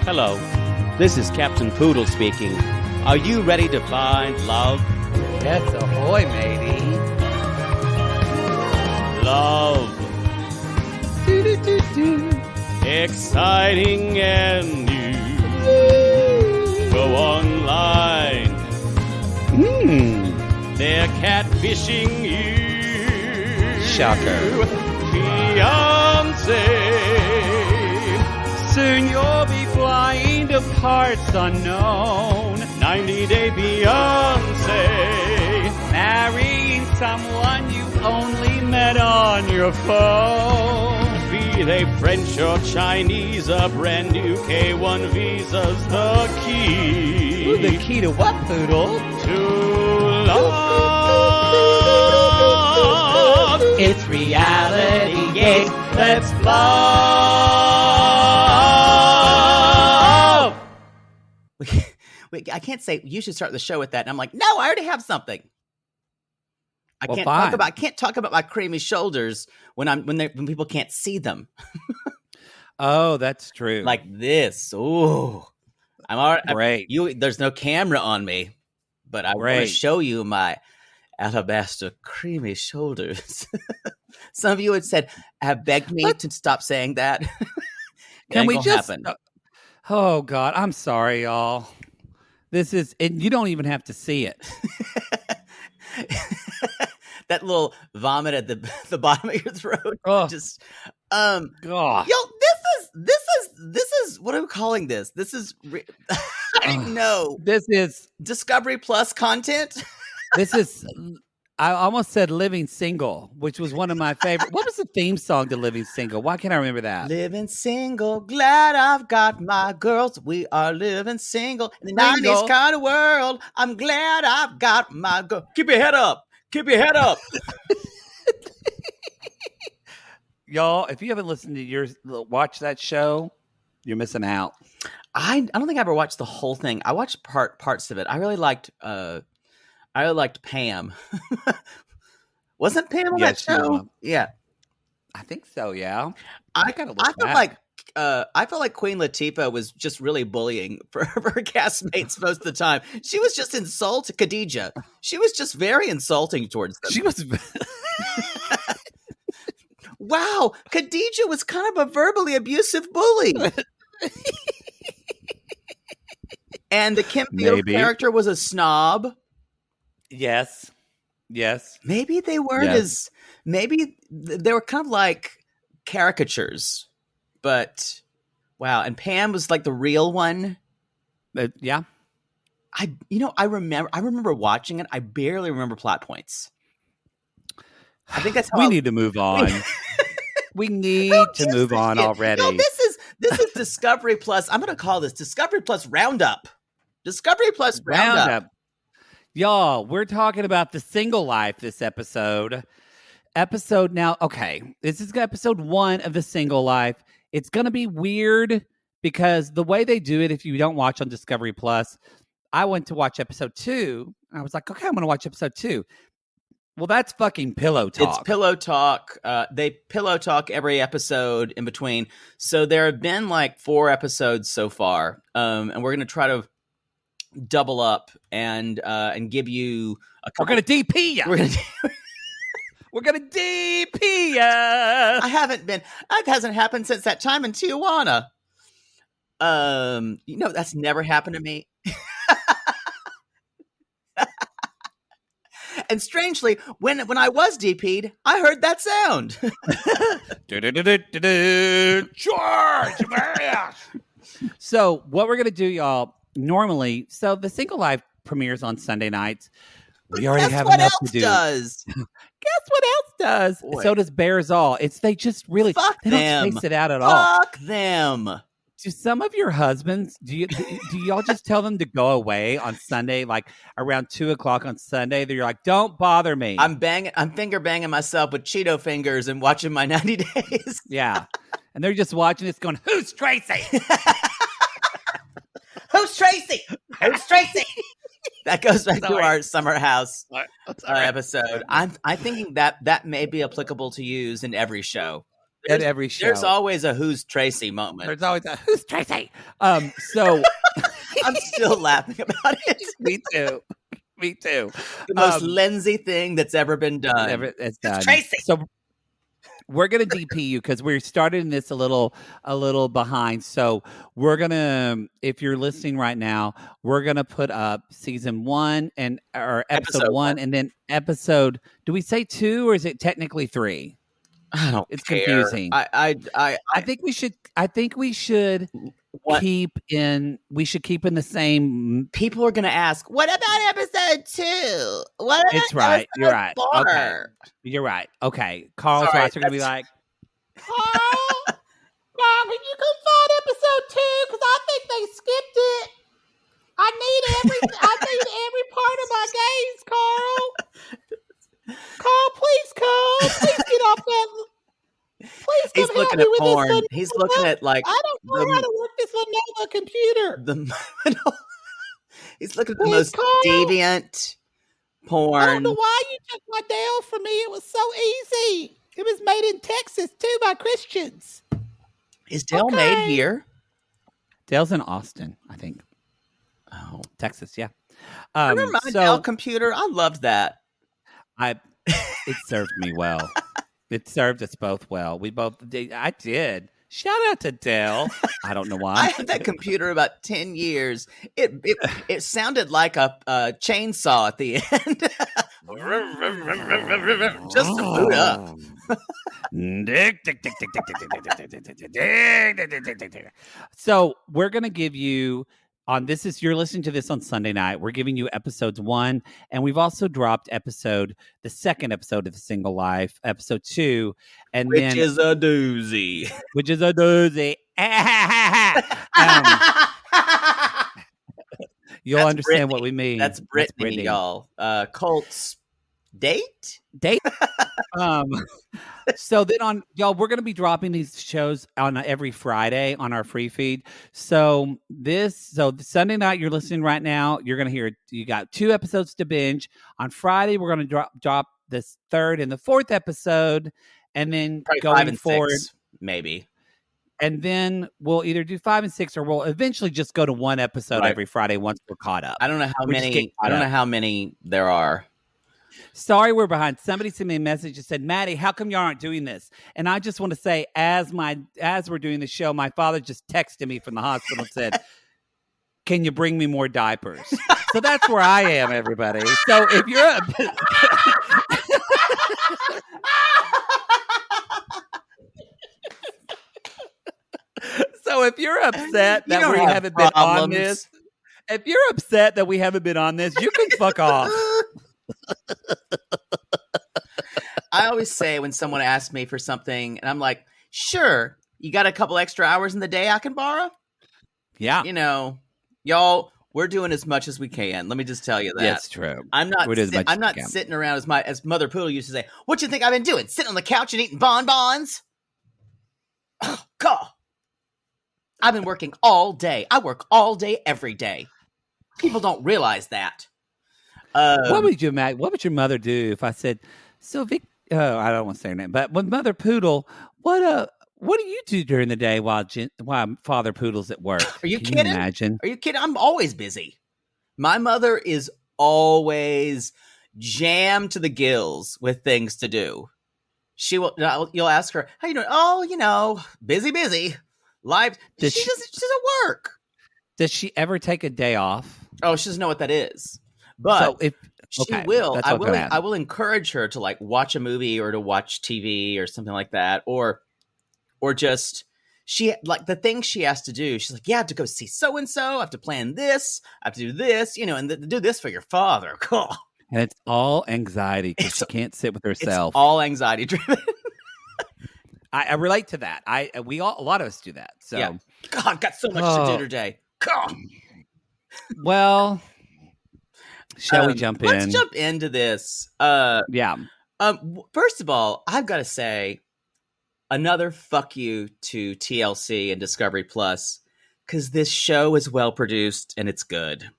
Hello, this is Captain Poodle speaking. Are you ready to find love? Yes, ahoy, matey. Love. Do-do-do-do. Exciting and new. Go online. They're catfishing you. Shocker. Fiance. Soon you'll be flying to parts unknown. 90-day Beyonce. Marrying someone you only met on your phone. Be they French or Chinese, a brand new K1 visa's the key. Ooh, the key to what, Poodle? To love. It's reality gaze. Let's love. Wait, I can't say you should start the show with that. And I'm like, no, I already have something. I can't talk about my creamy shoulders when people can't see them. Oh, that's true. Like this. Ooh. I'm already Great. There's no camera on me, but I want to show you my alabaster creamy shoulders. Some of you had said, have begged me to stop saying that. Can we just happen. Oh God, I'm sorry, y'all. This is, and you don't even have to see it. That little vomit at the bottom of your throat. Oh. Just God. Yo, this is what are we calling this? This is I don't know. This is Discovery Plus content. This is I almost said Living Single, which was one of my favorite. What was the theme song to Living Single? Why can't I remember that? Living single, glad I've got my girls. We are living single in the 90s kind of world. I'm glad I've got my girl. Keep your head up. Keep your head up. Y'all, if you haven't listened to watch that show, you're missing out. I don't think I ever watched the whole thing. I watched parts of it. I really liked Pam. Wasn't Pam on that show? Yeah. I think so, yeah. I felt like Queen Latifah was just really bullying for her castmates most of the time. She was just insulting Khadijah. She was just very insulting towards them. She was. Wow, Khadijah was kind of a verbally abusive bully. And the Kim Field character was a snob. Yes. Maybe they weren't maybe they were kind of like caricatures, but wow. And Pam was like the real one. Yeah. I remember watching it. I barely remember plot points. I think that's how we need to move on. We need to move on already. No, this is Discovery Plus. I'm going to call this Discovery Plus Roundup. Discovery Plus Roundup. Y'all, we're talking about the single life this episode. This is episode 1 of the single life. It's going to be weird because the way they do it, if you don't watch on Discovery Plus, I went to watch episode 2. I was like, okay, I'm going to watch episode 2. Well, that's fucking pillow talk. It's pillow talk. They pillow talk every episode in between. So there have been like 4 episodes so far. And we're going to try to double up and give you a couple. We're going to DP ya. We're going to DP ya. That hasn't happened since that time in Tijuana. That's never happened to me. And strangely, when I was DP'd, I heard that sound. George! So what we're going to do, y'all, normally, so the Single Life premieres on Sunday nights. We already have enough to do. Does. Guess what else does? Boy. So does Bears All. They just really, they don't space it out at all. Fuck them. Do some of your husbands, do y'all just tell them to go away on Sunday, like around 2:00 on Sunday? They're like, don't bother me. I'm finger banging myself with Cheeto fingers and watching my 90 days. Yeah. And they're just watching this going, who's Tracy? Who's Tracy? Who's Tracy? That goes back to our summer house episode. I'm thinking that may be applicable to use in every show. at every show. There's always a "Who's Tracy" moment. There's always a "Who's Tracy?" So I'm still laughing about it. me too. Me too. The most Lindsay thing that's ever been done. It's done. Tracy. So we're gonna DP you because we're starting this a little behind. So we're gonna, if you're listening right now, we're gonna put up season 1 or episode 1, and then episode. Do we say 2 or is it technically 3? I don't. It's care. confusing. I think we should. I think we should keep in. We should keep in the same. People are going to ask, "What about episode 2? What about It's right. You're right. 4? Okay. You're right. Okay. Carl's Sorry, rights are going to be like, Carl, can you come find episode 2? Because I think they skipped it. I need every part of my gaze, Carl. Carl, please come. Please get off that. Please come He's help looking me at with porn. this. He's looking at like I don't know how to work this Lenovo computer. He's looking at the Please, most Carl. deviant porn. I don't know why you took my Dell from me. It was so easy. It was made in Texas too by Christians. Is Dell made here? Dell's in Austin, I think. Oh, Texas, yeah. remember my Dell computer? I loved that. It served me well. It served us both well. We both did. I did. Shout out to Dell. I don't know why. I had that computer about 10 years. It sounded like a chainsaw at the end. Just to boot up. So we're gonna give you you're listening to this on Sunday night. We're giving you episodes 1, and we've also dropped the second episode of The Single Life, episode 2, and which is a doozy. You'll That's understand Brittany. what we mean. That's Brittany, y'all. Colt's date. So then we're going to be dropping these shows on every Friday on our free feed. So Sunday night you're listening right now, you're going to hear, you got 2 episodes to binge. On Friday, we're going to drop this 3rd and the 4th episode, and then Probably going 5 and forward, 6, maybe. And then we'll either do 5 and 6, or we'll eventually just go to 1 episode every Friday once we're caught up. I don't know how many there are. Sorry, we're behind. Somebody sent me a message that said, "Maddie, how come you aren't doing this?" And I just want to say, as we're doing the show, my father just texted me from the hospital and said, "Can you bring me more diapers?" So that's where I am, everybody. So if you're if you're upset that we haven't been on this, if you're upset that we haven't been on this, you can fuck off. I always say when someone asks me for something, and I'm like, "Sure, you got a couple extra hours in the day I can borrow?" Yeah, y'all, we're doing as much as we can. Let me just tell you that. That's true. I'm not sitting around as Mother Poodle used to say. "What you think I've been doing? Sitting on the couch and eating bonbons?" Oh, God. I've been working all day. I work all day, every day. People don't realize that. What would your mother do if I said, "So Vic," I don't want to say her name, but with Mother Poodle, what do you do during the day while Father Poodle's at work? Are you Can kidding? You imagine? Are you kidding? I'm always busy. My mother is always jammed to the gills with things to do. You'll ask her, "How you doing?" "Oh, busy. Life." She doesn't work. Does she ever take a day off? Oh, she doesn't know what that is. But she will. I will encourage her to like watch a movie or to watch TV or something like that, or just the thing she has to do. She's like, "Yeah, I have to go see so and so. I have to plan this. I have to do this. And do this for your father." Cool. And it's all anxiety because she can't sit with herself. It's all anxiety driven. I relate to that. A lot of us do that. So yeah. God, got so much to do today. God. Well. Shall we jump in? Let's jump into this. Yeah. First of all, I've got to say another fuck you to TLC and Discovery Plus, because this show is well produced and it's good.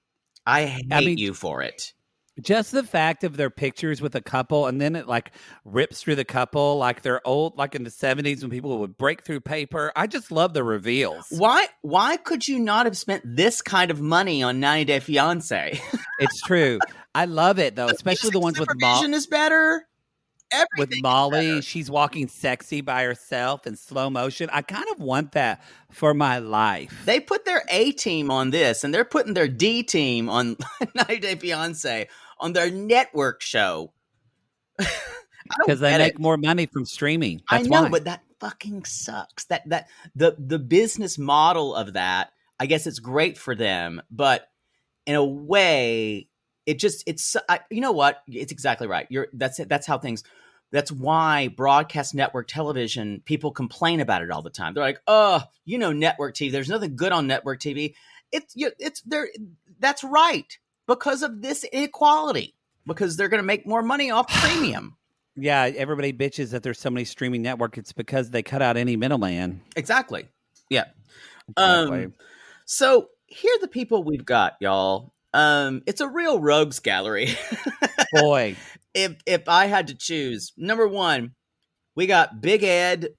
I hate you for it. Just the fact of their pictures with a couple, and then it like rips through the couple like they're old, like in the 70s when people would break through paper. I just love the reveals. Why could you not have spent this kind of money on 90 Day Fiance? It's true. I love it though, especially the ones with Vision is better. Everything with is Molly. better. She's walking sexy by herself in slow motion. I kind of want that for my life. They put their A team on this, and they're putting their D team on 90 Day Fiance on their network show. Because they make more money from streaming. That's I know, why. but that fucking sucks. The business model of that, I guess it's great for them, but in a way, you know what? It's exactly right. That's how things. That's why broadcast network television, people complain about it all the time. They're like, oh, network TV. There's nothing good on network TV. It's there. That's right, because of this inequality. Because they're going to make more money off premium. Yeah, everybody bitches that there's so many streaming networks. It's because they cut out any middleman. Exactly. Yeah. Exactly. So here are the people we've got, y'all. It's a real rogues gallery. Boy. If I had to choose, number one, we got Big Ed,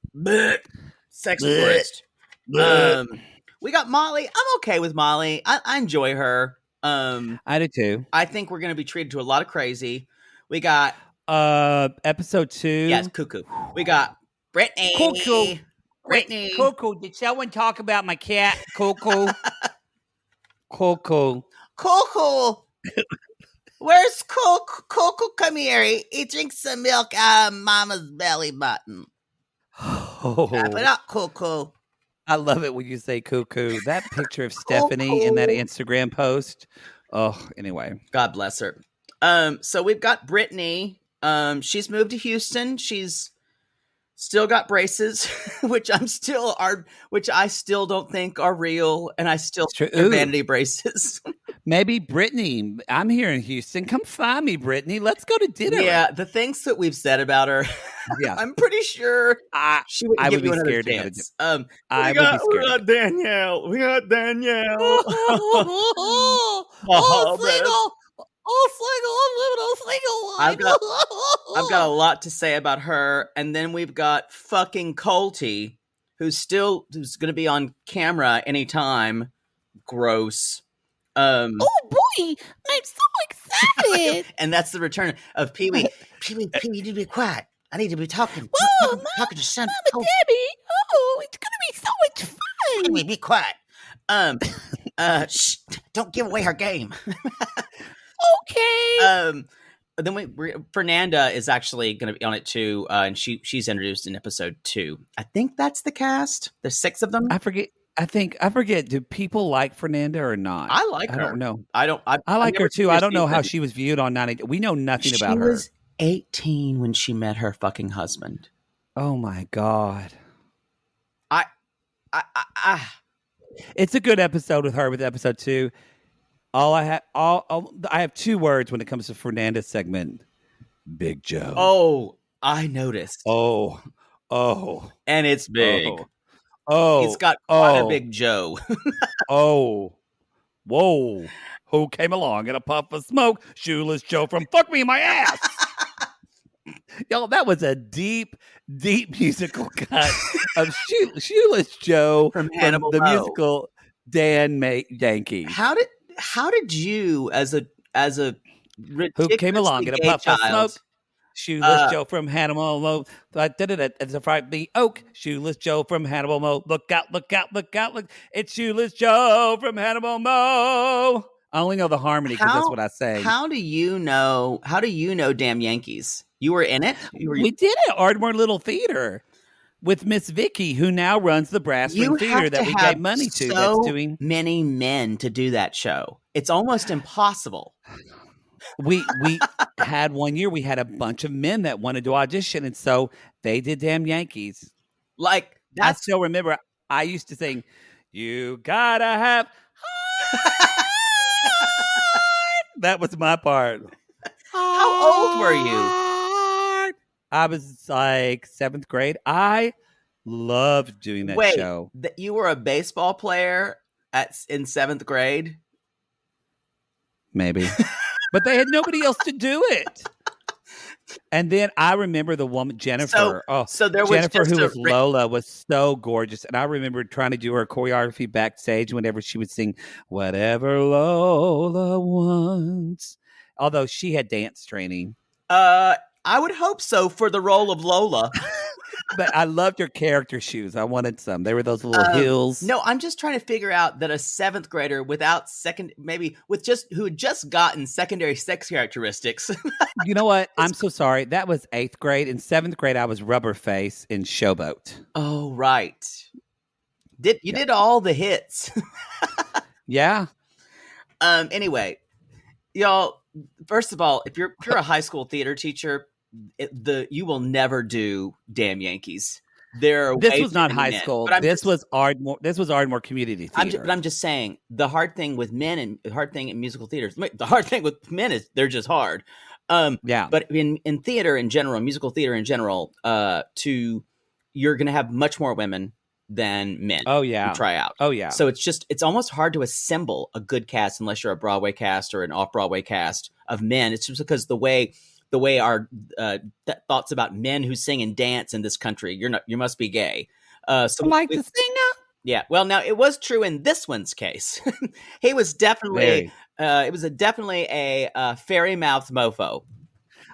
sex tourist. We got Molly. I'm okay with Molly. I enjoy her. I do too. I think we're going to be treated to a lot of crazy. We got episode 2. Yes, cuckoo. We got Brittany. Cuckoo. Brittany. Cuckoo. Did someone talk about my cat? Cuckoo. Cuckoo. Cuckoo. Where's Cuckoo? Cuckoo, come here. He drinks some milk out of Mama's belly button. Wrap it up, Cuckoo. I love it when you say cuckoo. That picture of Stephanie in that Instagram post. Oh, anyway. God bless her. So we've got Brittany. She's moved to Houston. She's still got braces, which I still don't think are real, and I still think they're vanity braces. Maybe Brittany. I'm here in Houston. Come find me, Brittany. Let's go to dinner. Yeah, the things that we've said about her. Yeah, I'm pretty sure she wouldn't I give would you be another scared chance. I would be scared. We got Danielle. We got Danielle. Single. I'm living a single life. I've got a lot to say about her, and then we've got fucking Colty, who's going to be on camera anytime. Gross. Oh boy, I'm so excited. And that's the return of Pee Wee. Pee Wee, you need to be quiet. I need to be talking. Whoa, talking to son. Mama Debbie. Oh, it's gonna be so much fun. Pee Wee, be quiet. Shh, don't give away her game. Okay. Then Fernanda is actually going to be on it too, and she's introduced in episode 2. I think that's the cast. There's 6 of them. I forget. Do people like Fernanda or not? I like her. I don't know. I like her too. I don't know how she was viewed on 90. We know nothing about her. She was 18 when she met her fucking husband. Oh my God. I It's a good episode with her with episode 2. I have 2 words when it comes to Fernanda's segment. Big Joe. Oh, I noticed. Oh. And it's big. Oh. It's got quite a big Joe. Oh. Whoa. Who came along in a puff of smoke? Shoeless Joe from Fuck Me in My Ass. Y'all, that was a deep musical cut of Shoeless Joe from the musical Dan Yankee. How did you, as a who came along in a puff of smoke? Shoeless Joe from Hannibal Mo. It's a frightening oak. Shoeless Joe from Hannibal Mo. Look out. It's Shoeless Joe from Hannibal Mo. I only know the harmony because that's what I say. How do you know Damn Yankees? You were in it? We did it at Ardmore Little Theater with Miss Vicky, who now runs the Brass Ring Theater that we gave money to. That's doing many men to do that show. It's almost impossible. We had one year, we had a bunch of men that wanted to audition, and so they did Damn Yankees. Like, I still remember I used to sing, "You gotta have heart." That was my part. How old were you? I was like 7th grade. I loved doing that show. You were a baseball player in 7th grade? Maybe. but they had nobody else to do it. And then I remember the woman, Jennifer. So there was Jennifer, just who was Lola, was so gorgeous. And I remember trying to do her choreography backstage whenever she would sing Whatever Lola Wants. Although she had dance training. I would hope so for the role of Lola. But I loved her character shoes. I wanted some. They were those little heels. No, I'm just trying to figure out that a 7th grader without who had just gotten secondary sex characteristics. You know what? I'm so sorry. That was 8th grade. In 7th grade, I was Rubber Face in Showboat. Oh, right. You did all the hits. Yeah. Anyway, y'all, first of all, if you're a high school theater teacher, you will never do Damn Yankees. This was not high school. This was Ardmore Community Theater. But I'm just saying, the hard thing with men and the hard thing in musical theaters, the hard thing with men is they're just hard. Yeah. But in theater in general, musical theater in general, you're going to have much more women than men. Oh yeah. Who try out. Oh yeah. So it's almost hard to assemble a good cast unless you're a Broadway cast or an off-Broadway cast of men. It's just because the way our thoughts about men who sing and dance in this country, you must be gay. To sing. Yeah. Well, now it was true in this one's case. He was definitely definitely a fairy mouth mofo.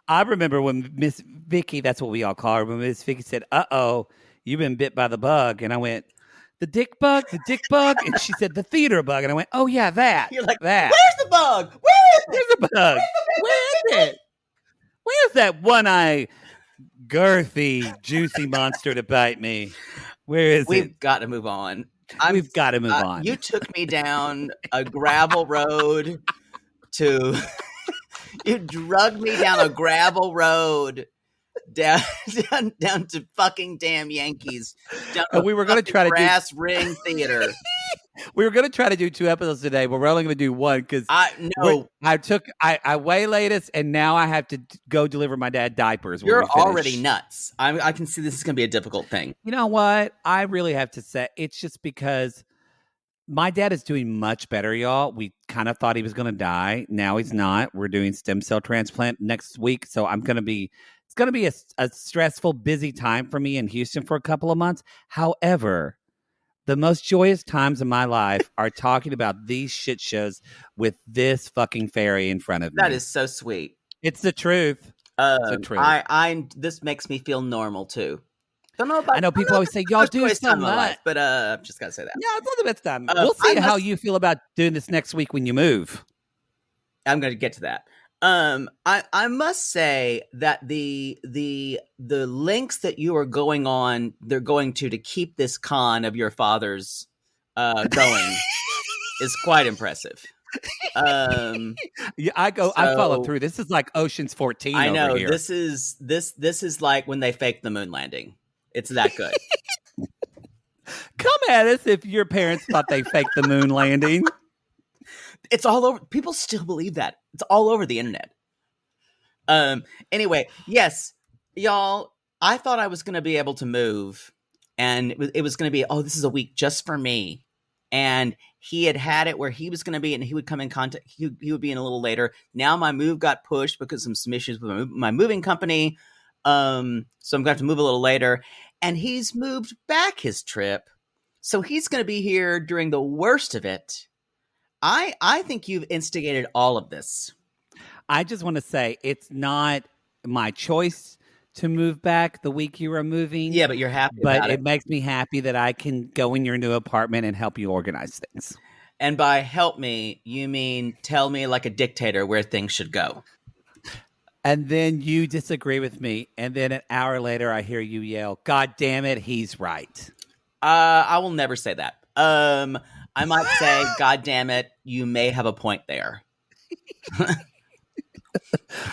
I remember when Miss Vicky, that's what we all call her, when Miss Vicky said, "Uh-oh, you've been bit by the bug," and I went, "The dick bug, and she said, "The theater bug," and I went, "Oh yeah, that." You're like, that. Where's the bug? Where There's a bug. Where is it? Where's that one-eye, girthy, juicy monster to bite me? Where is it? We've got to move on. We've got to move on. You took me down a gravel road to... You drugged me down a gravel road down to fucking Damn Yankees. We were going to try to do Brass Ring Theater. We were going to try to do 2 episodes today, but we're only going to do 1 because I waylaid us, and now I have to go deliver my dad diapers. You're already nuts. I can see this is going to be a difficult thing. You know what? I really have to say, it's just because my dad is doing much better, y'all. We kind of thought he was going to die. Now he's not. We're doing stem cell transplant next week, so it's going to be a stressful, busy time for me in Houston for a couple of months. However, the most joyous times of my life are talking about these shit shows with this fucking fairy in front of me. That is so sweet. It's the truth. It's the truth. This makes me feel normal too. I know people always say, y'all do so much. But I've just got to say that. Yeah, it's not the best time. We'll see how you feel about doing this next week when you move. I'm going to get to that. I must say that the lengths that you are going on, they're going to keep this con of your father's going is quite impressive. Yeah, I follow through. This is like Ocean's 14. I know over here. this is like when they faked the moon landing. It's that good. Come at us if your parents thought they faked the moon landing. It's all over. People still believe that. It's all over the internet. Anyway, yes, y'all, I thought I was going to be able to move, and it was going to be, this is a week just for me. And he had it where he was going to be, and he would come in contact. He would be in a little later. Now my move got pushed because of some issues with my moving company. So I'm going to have to move a little later. And he's moved back his trip. So he's going to be here during the worst of it. I think you've instigated all of this. I just want to say it's not my choice to move back the week you are moving. Yeah, but you're happy about it. But it makes me happy that I can go in your new apartment and help you organize things. And by help me, you mean tell me like a dictator where things should go. And then you disagree with me. And then an hour later, I hear you yell, "God damn it, he's right." I will never say that. I might say, "God damn it, you may have a point there."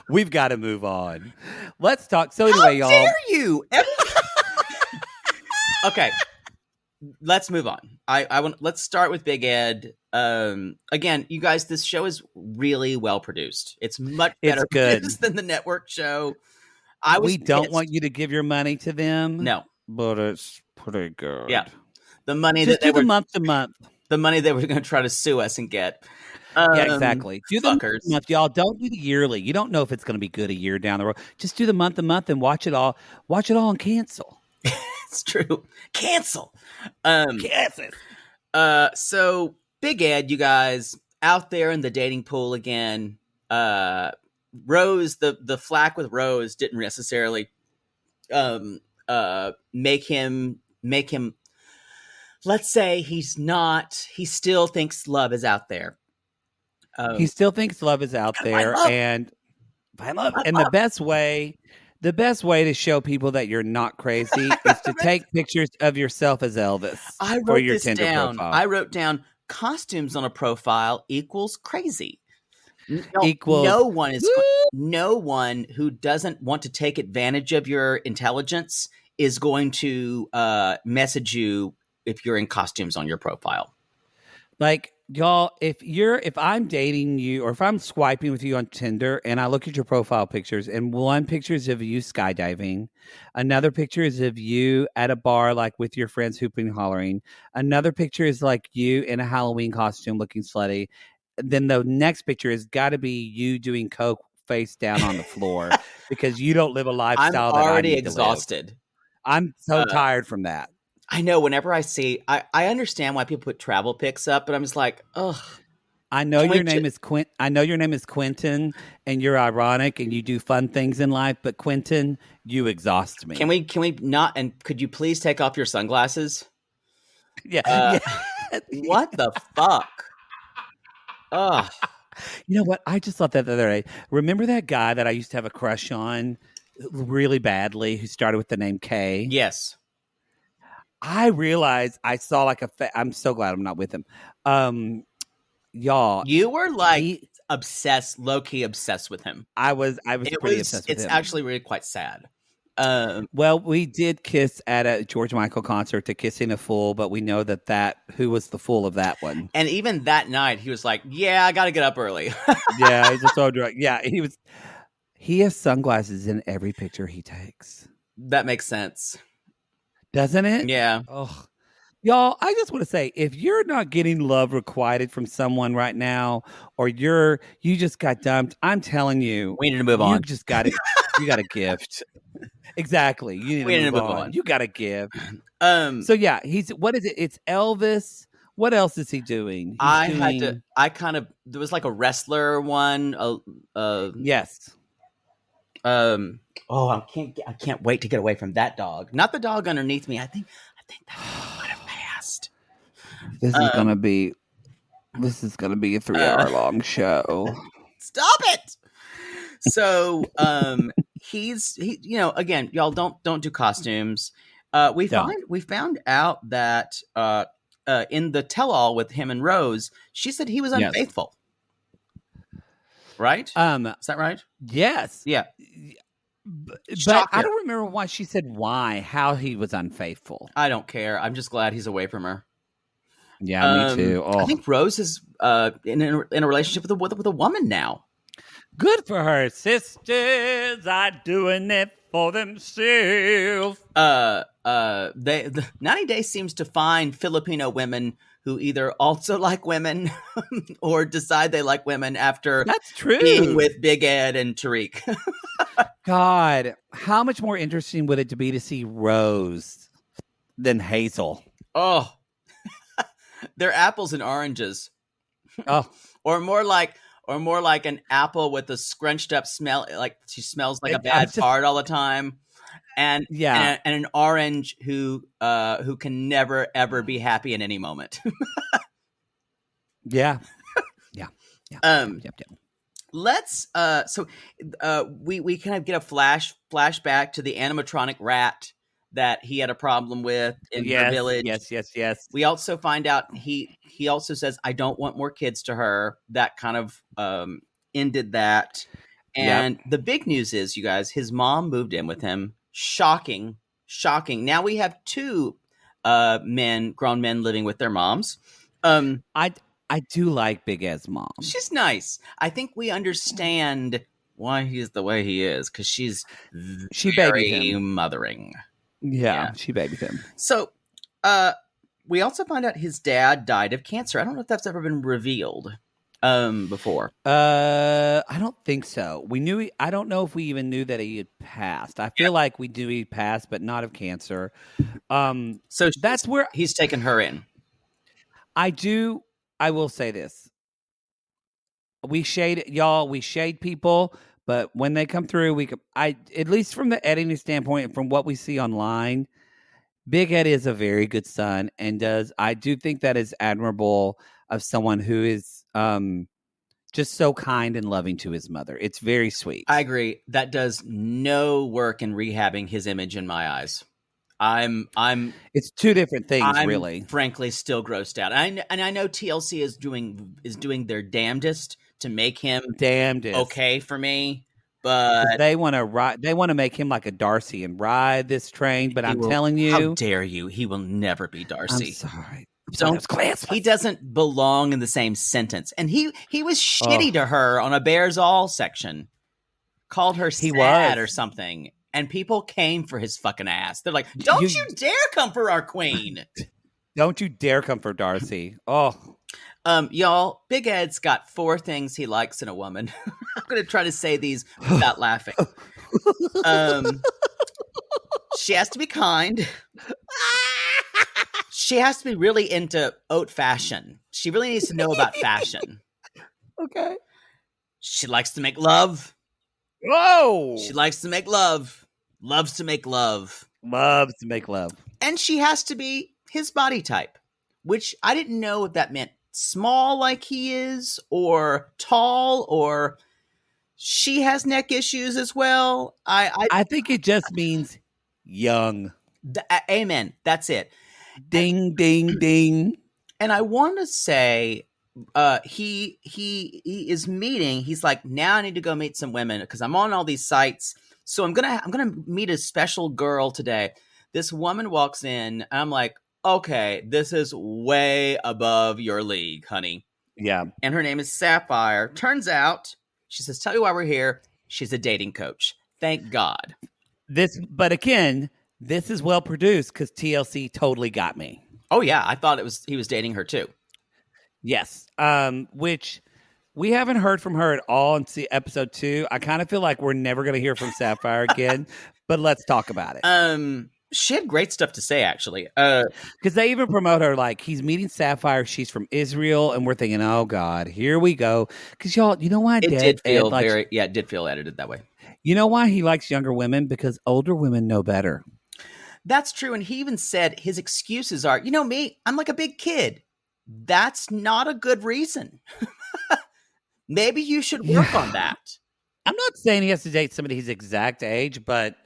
We've got to move on. Let's talk. So anyway, y'all. How dare you? Okay, let's move on. Let's start with Big Ed. Again, you guys, this show is really well produced. It's much better produced than the network show. We don't want you to give your money to them. No, but it's pretty good. Yeah, the money just that they do were month to month. The money they were going to try to sue us and get. Yeah, exactly. Do the Fuckers. month, y'all. Don't do the yearly. You don't know if it's going to be good a year down the road. Just do the month to month and watch it all. Watch it all and cancel. It's true. Cancel. Cancel. So Big Ed, you guys, out there in the dating pool again. Rose, the flack with Rose didn't necessarily make him. Let's say he still thinks love is out there. He still thinks love is out there, and the best way to show people that you're not crazy is to take pictures of yourself as Elvis for your Tinder profile. I wrote down costumes on a profile equals crazy. Equals no one who doesn't want to take advantage of your intelligence is going to message you if you're in costumes on your profile. Like, y'all, if I'm dating you or if I'm swiping with you on Tinder and I look at your profile pictures and one picture is of you skydiving, another picture is of you at a bar, like with your friends hooping and hollering, another picture is like you in a Halloween costume looking slutty, then the next picture has got to be you doing coke face down on the floor because you don't live a lifestyle I'm that already I need exhausted. To live. I'm so tired from that. I know whenever I see, I understand why people put travel pics up, but I'm just like, ugh. I know your name is Quentin, and you're ironic and you do fun things in life, but Quentin, you exhaust me. Can we not? And could you please take off your sunglasses? Yeah. What the fuck? Ugh. You know what? I just thought that the other day. Remember that guy that I used to have a crush on really badly who started with the name K? Yes. I realized I saw like I'm so glad I'm not with him. Y'all. You were like obsessed, low-key obsessed with him. I was pretty obsessed with him. It's actually really quite sad. Well, we did kiss at a George Michael concert to Kissing a Fool, but we know that who was the fool of that one. And even that night, he was like, yeah, I got to get up early. Yeah, he was so drunk. Yeah, he has sunglasses in every picture he takes. That makes sense. Doesn't it? Yeah. Oh, y'all, I just want to say, if you're not getting love requited from someone right now, or you just got dumped, I'm telling you, we need to move on. You just got it. You got a gift. Exactly. You need to move on. You got to give. So yeah, what is it? It's Elvis. What else is he doing? There was like a wrestler one. Yes. I can't wait to get away from that dog. Not the dog underneath me. I think that might have passed. This is gonna be a 3-hour long show. Stop it. So again, y'all don't do costumes. We found out that in the tell-all with him and Rose, she said he was unfaithful. Right? Is that right? Yes. Yeah. But I don't remember why she said how he was unfaithful. I don't care. I'm just glad he's away from her. Yeah, me too. Oh. I think Rose is in a relationship with a woman now. Good for her. Sisters are doing it for themselves. 90 Day seems to find Filipino women who either also like women or decide they like women after being with Big Ed and Tariq. God, how much more interesting would it be to see Rose than Hazel? Oh, they're apples and oranges. Oh, or more like an apple with a scrunched up smell, like she smells like a bad fart all the time. And an orange who can never ever be happy in any moment. Yeah. Let's we kind of get a flashback to the animatronic rat that he had a problem with in the village. Yes. We also find out he also says, I don't want more kids to her. That kind of ended that. And the big news is, you guys, his mom moved in with him. Shocking. Now we have two grown men living with their moms. I do like Big Ed's mom. She's nice. I think we understand why he's the way he is, because she very babied him. Mothering. Yeah, she babied him. So we also find out his dad died of cancer. I don't know if that's ever been revealed. before? I don't think so. We knew. I don't know if we even knew that he had passed. I feel like we knew he passed, but not of cancer. So that's where he's taken her in. I do. I will say this: we shade y'all. We shade people, but when they come through, at least from the editing standpoint, and from what we see online, Big Ed is a very good son, and I do think that is admirable of someone who is just so kind and loving to his mother. It's very sweet. I agree. That does no work in rehabbing his image in my eyes. It's two different things, I'm really. Frankly, still grossed out. And I know TLC is doing their damnedest to make him okay for me, but they want to make him like a Darcy and ride this train. But telling you, how dare you? He will never be Darcy. I'm sorry. He doesn't belong in the same sentence. And he was shitty to her on a Bears All section. Called her sad or something. And people came for his fucking ass. They're like, don't you dare come for our queen. Don't you dare come for Darcy. Oh. Y'all, Big Ed's got 4 things he likes in a woman. I'm going to try to say these without laughing. She has to be kind. She has to be really into haute fashion. She really needs to know about fashion. Okay. She likes to make love. Whoa! She likes to make love. Loves to make love. Loves to make love. And she has to be his body type, which I didn't know if that meant small like he is, or tall, or she has neck issues as well. I think it just means young. Amen. That's it. Ding, ding, ding. And I want to say, he is meeting. He's like, now I need to go meet some women because I'm on all these sites. So I'm gonna meet a special girl today. This woman walks in, and I'm like, okay, this is way above your league, honey. Yeah. And her name is Sapphire. Turns out, she says, tell you why we're here. She's a dating coach. Thank God. But again, this is well produced because TLC totally got me. Oh yeah, I thought he was dating her too. Yes. Which we haven't heard from her at all in episode 2. I kind of feel like we're never going to hear from Sapphire again, but let's talk about it. She had great stuff to say, actually. Because they even promote her like he's meeting Sapphire. She's from Israel, and we're thinking, oh God, here we go. Because y'all, you know why? It did feel edited that way. You know why he likes younger women? Because older women know better. That's true. And he even said his excuses are, you know me, I'm like a big kid. That's not a good reason. Maybe you should work on that. I'm not saying he has to date somebody his exact age, but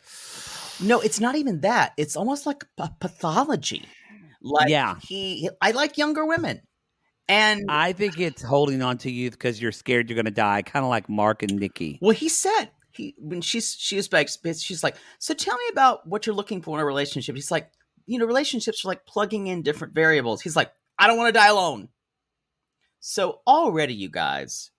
no, it's not even that. It's almost like a pathology. Like I like younger women. And I think it's holding on to youth because you're scared you're going to die, kind of like Mark and Nikki. Well, he said when she's like, so tell me about what you're looking for in a relationship. He's like, relationships are like plugging in different variables. He's like, I don't want to die alone. So already, you guys,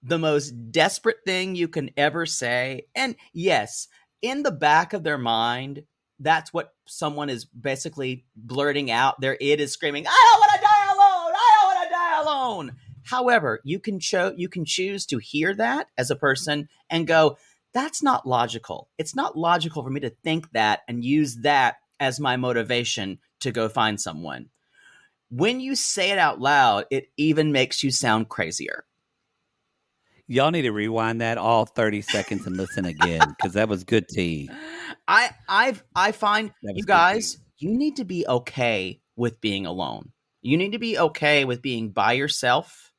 the most desperate thing you can ever say, and yes, in the back of their mind, that's what someone is basically blurting out. Their id is screaming, I don't want to die alone. I don't want to die alone. However, you can choose to hear that as a person and go, that's not logical. It's not logical for me to think that and use that as my motivation to go find someone. When you say it out loud, it even makes you sound crazier. Y'all need to rewind that all 30 seconds and listen again because that was good tea. I find you guys, you need to be okay with being alone. You need to be okay with being by yourself.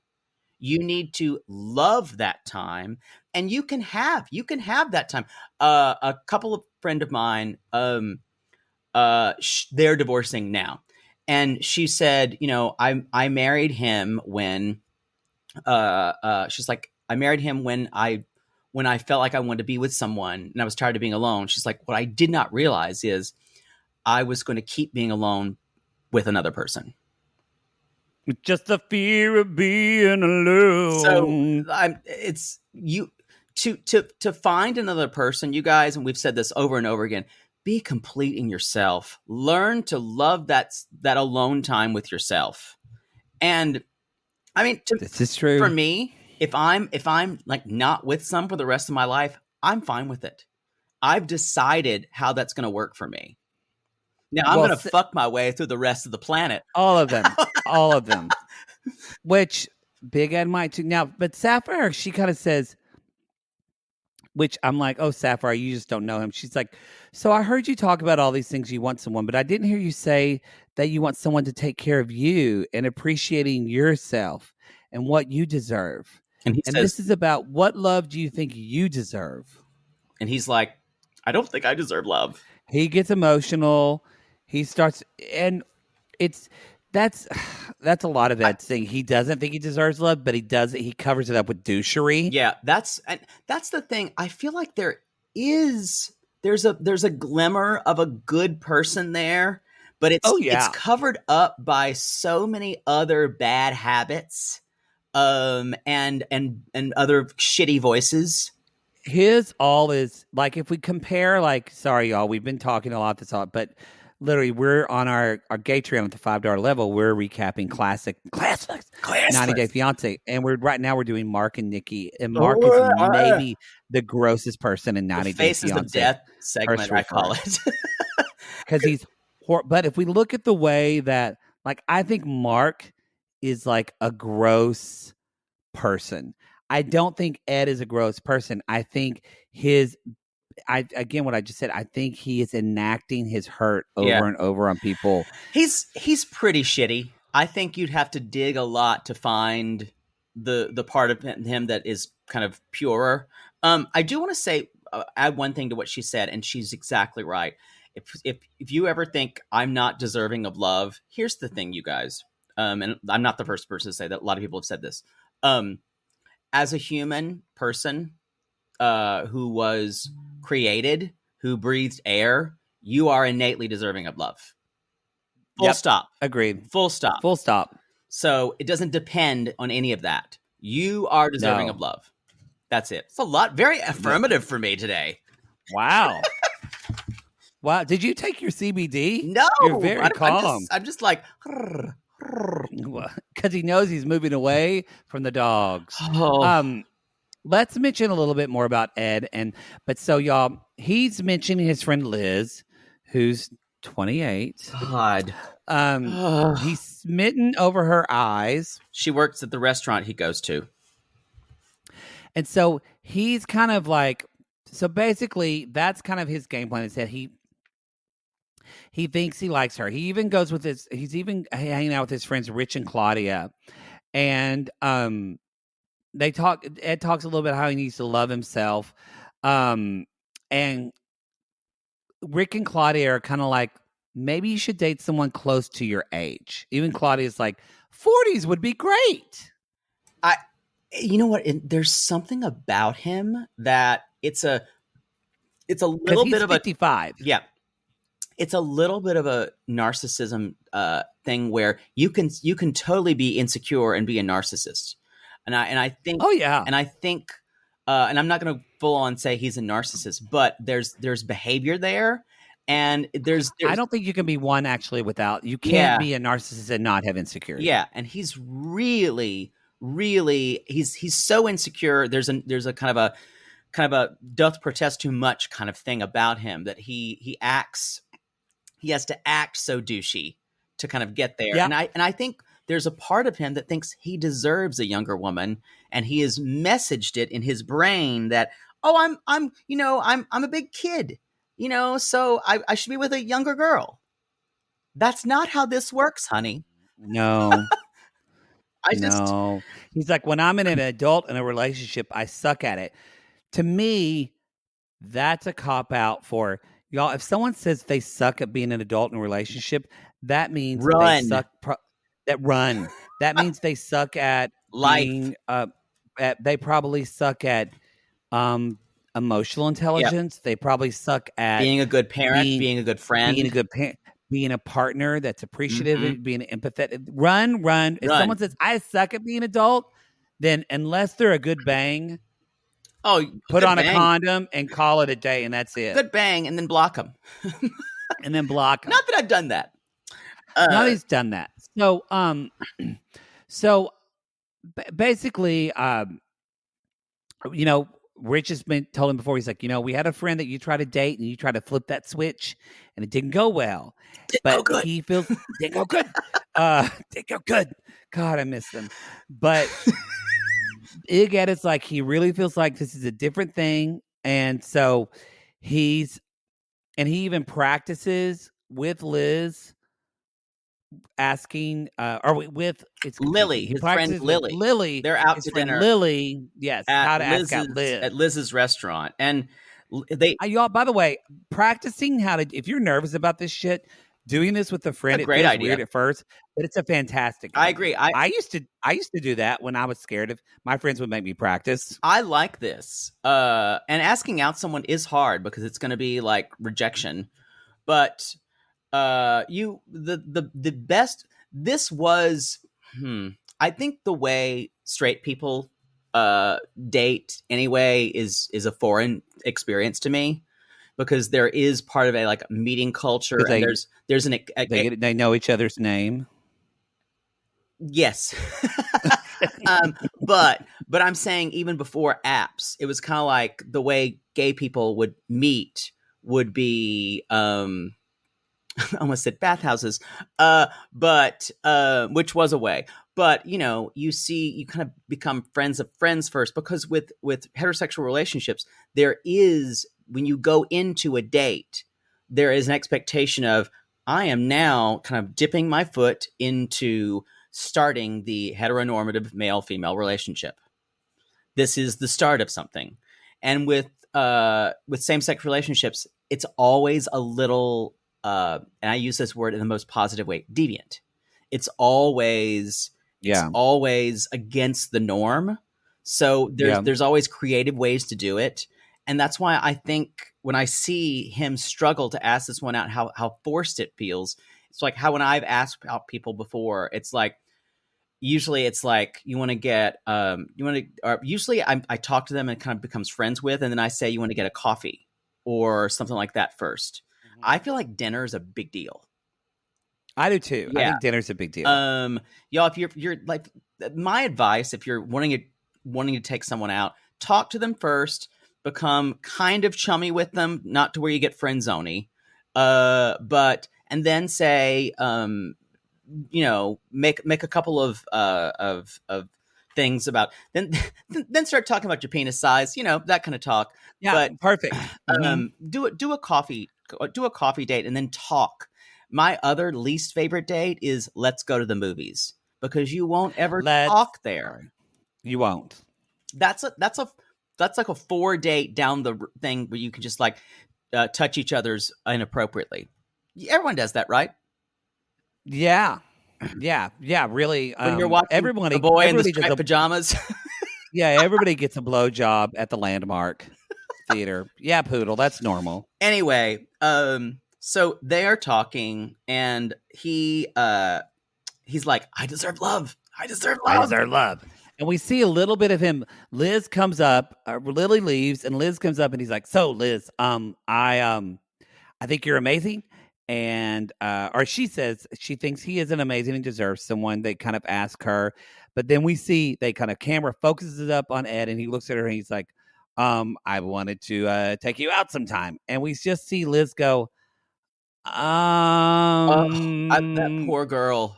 You need to love that time, and you can have that time. A couple of friend of mine, they're divorcing now, and she said, I married him when, she's like, I married him when I felt like I wanted to be with someone, and I was tired of being alone. She's like, what I did not realize is I was going to keep being alone with another person. Just the fear of being alone. So it's you to find another person, you guys, and we've said this over and over again, be complete in yourself. Learn to love that alone time with yourself. And I mean, This is true. for me, if I'm like not with some for the rest of my life, I'm fine with it. I've decided how that's going to work for me. Now I'm Well, going to fuck my way through the rest of the planet. all of them. All of them. Which Big Ed might too. Now, but Sapphire, she kind of says, which I'm like, oh, Sapphire, you just don't know him. She's like, so I heard you talk about all these things you want someone, but I didn't hear you say that you want someone to take care of you and appreciating yourself and what you deserve. And he And says, this is about what love do you think you deserve? and he's like, I don't think I deserve love. He gets emotional. He starts, and that's a lot of that thing. He doesn't think he deserves love, but he does it. He covers it up with douchery. Yeah, that's the thing. I feel like there's a glimmer of a good person there, but it's covered up by so many other bad habits, and other shitty voices. His all is like, if we compare, like, sorry y'all, we've been talking a lot this all, but literally we're on our Gatreon at the $5 level. We're recapping classics, 90 Day Fiance, and we're doing Mark and Nikki, and Mark is maybe the grossest person in 90 Day Faces Fiance. of Death segment, I call it, because he's. But if we look at the way that, like, I think Mark is like a gross person. I don't think Ed is a gross person. I think again, what I just said, I think he is enacting his hurt over and over on people. He's pretty shitty. I think you'd have to dig a lot to find the part of him that is kind of purer. I do want to say, add one thing to what she said, and she's exactly right. If you ever think I'm not deserving of love, here's the thing, you guys. And I'm not the first person to say that. A lot of people have said this. As a human person who was created, who breathed air, you are innately deserving of love. Full stop. Agreed. Full stop. Full stop. So it doesn't depend on any of that. You are deserving of love. That's it. It's a lot. Very affirmative for me today. Wow. Wow. Did you take your CBD? No. You're very calm. I'm just like... Because he knows he's moving away from the dogs. Let's mention a little bit more about Ed. But so y'all, he's mentioning his friend Liz, who's 28. God. He's smitten over her eyes. She works at the restaurant he goes to. And so he's kind of like, so basically that's kind of his game plan, is that he thinks he likes her. He even goes with he's even hanging out with his friends Rich and Claudia. And Ed talks a little bit how he needs to love himself. And Rick and Claudia are kind of like, maybe you should date someone close to your age. Even Claudia's like, 40s would be great. You know what? There's something about him that it's a little bit of 55. Yeah. It's a little bit of a narcissism thing where you can totally be insecure and be a narcissist. And I think, and I think, and I'm not going to full on say he's a narcissist, but there's behavior there, and there's I don't think you can be one actually without. You can't be a narcissist and not have insecurity. Yeah, and he's really, really he's so insecure. There's a kind of a doth protest too much kind of thing about him, that he has to act so douchey to kind of get there. Yeah. And I think there's a part of him that thinks he deserves a younger woman, and he has messaged it in his brain that, oh, I'm a big kid, so I should be with a younger girl. That's not how this works, honey. No. No. He's like, when I'm in an adult in a relationship, I suck at it. To me, that's a cop out for y'all. If someone says they suck at being an adult in a relationship, that means they suck. That means they suck at life. They probably suck at emotional intelligence. Yep. They probably suck at being a good parent, being a good friend, being a good parent, being a partner that's appreciative, being empathetic. Run. If someone says I suck at being an adult, then unless they're a good bang, put on a condom and call it a day, and that's it. Good bang, and then block them. And then block them. Not that I've done that. Now he's done that. So, basically, you know, Rich has been told him before. He's like, we had a friend that you tried to date and you tried to flip that switch and it didn't go well. But he feels didn't go good. Didn't go good. God, I miss them. But again, it's like he really feels like this is a different thing. And so he even practices with Liz asking with it's Lily, his friend Lily. Lily, they're out his to friend dinner. Lily, yes, how to ask out Liz at Liz's restaurant, and they y'all. By the way, practicing how to if you're nervous about this shit, doing this with a friend, a great it feels idea. weird at first, but it's a fantastic. I idea. agree. I used to do that when I was scared of my friends would make me practice. I like this, and asking out someone is hard because it's going to be like rejection, but. The best this was I think the way straight people date anyway is a foreign experience to me because there is part of a like meeting culture and there's an they know each other's name. Yes. But I'm saying even before apps it was kind of like the way gay people would meet would be I almost said bathhouses, but which was a way. But you kind of become friends of friends first because with heterosexual relationships, there is when you go into a date, there is an expectation of I am now kind of dipping my foot into starting the heteronormative male-female relationship. This is the start of something, and with same-sex relationships, it's always a little. And I use this word in the most positive way, deviant. It's always against the norm. So there's always creative ways to do it. And that's why I think when I see him struggle to ask this one out, how forced it feels. It's like how when I've asked out people before, it's like, usually it's like you want to get, usually I talk to them and kind of becomes friends with, and then I say, you want to get a coffee or something like that first. I feel like dinner is a big deal. I do too. Yeah. I think dinner's a big deal. Y'all, if you're like my advice, if you're wanting to take someone out, talk to them first, become kind of chummy with them, not to where you get friend zoney, but and then say, make a couple of things about then start talking about your penis size, that kind of talk. Yeah, but perfect. Do a coffee date and then talk. My other least favorite date is let's go to the movies because you won't ever talk there. You won't. That's like a 4 date down the thing where you can just like touch each other's inappropriately. Everyone does that, right? Yeah. Really. When you're watching the boy in the striped pajamas. Yeah, everybody gets a blowjob at the Landmark Theater. Yeah, Poodle, that's normal. Anyway, so they are talking, and he's like, "I deserve love. I deserve love." And we see a little bit of him. Liz comes up. Lily leaves, and Liz comes up, and he's like, "So, Liz, I think you're amazing." And or she says she thinks he isn't amazing and deserves someone. They kind of ask her, but then we see they kind of camera focuses it up on Ed, and he looks at her and he's like, I wanted to take you out sometime. And we just see Liz go, that poor girl.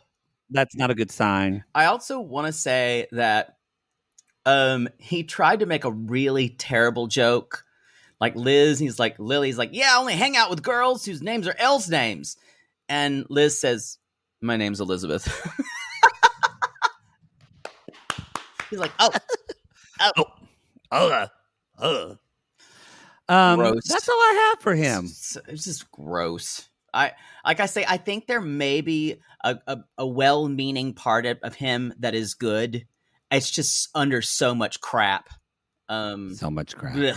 That's not a good sign. I also want to say that he tried to make a really terrible joke. Like Liz, Lily's like, yeah, I only hang out with girls whose names are L's names. And Liz says, my name's Elizabeth. He's like, oh. Gross. That's all I have for him. It's just gross. I think there may be a well-meaning part of him that is good. It's just under so much crap. So much crap. Ugh.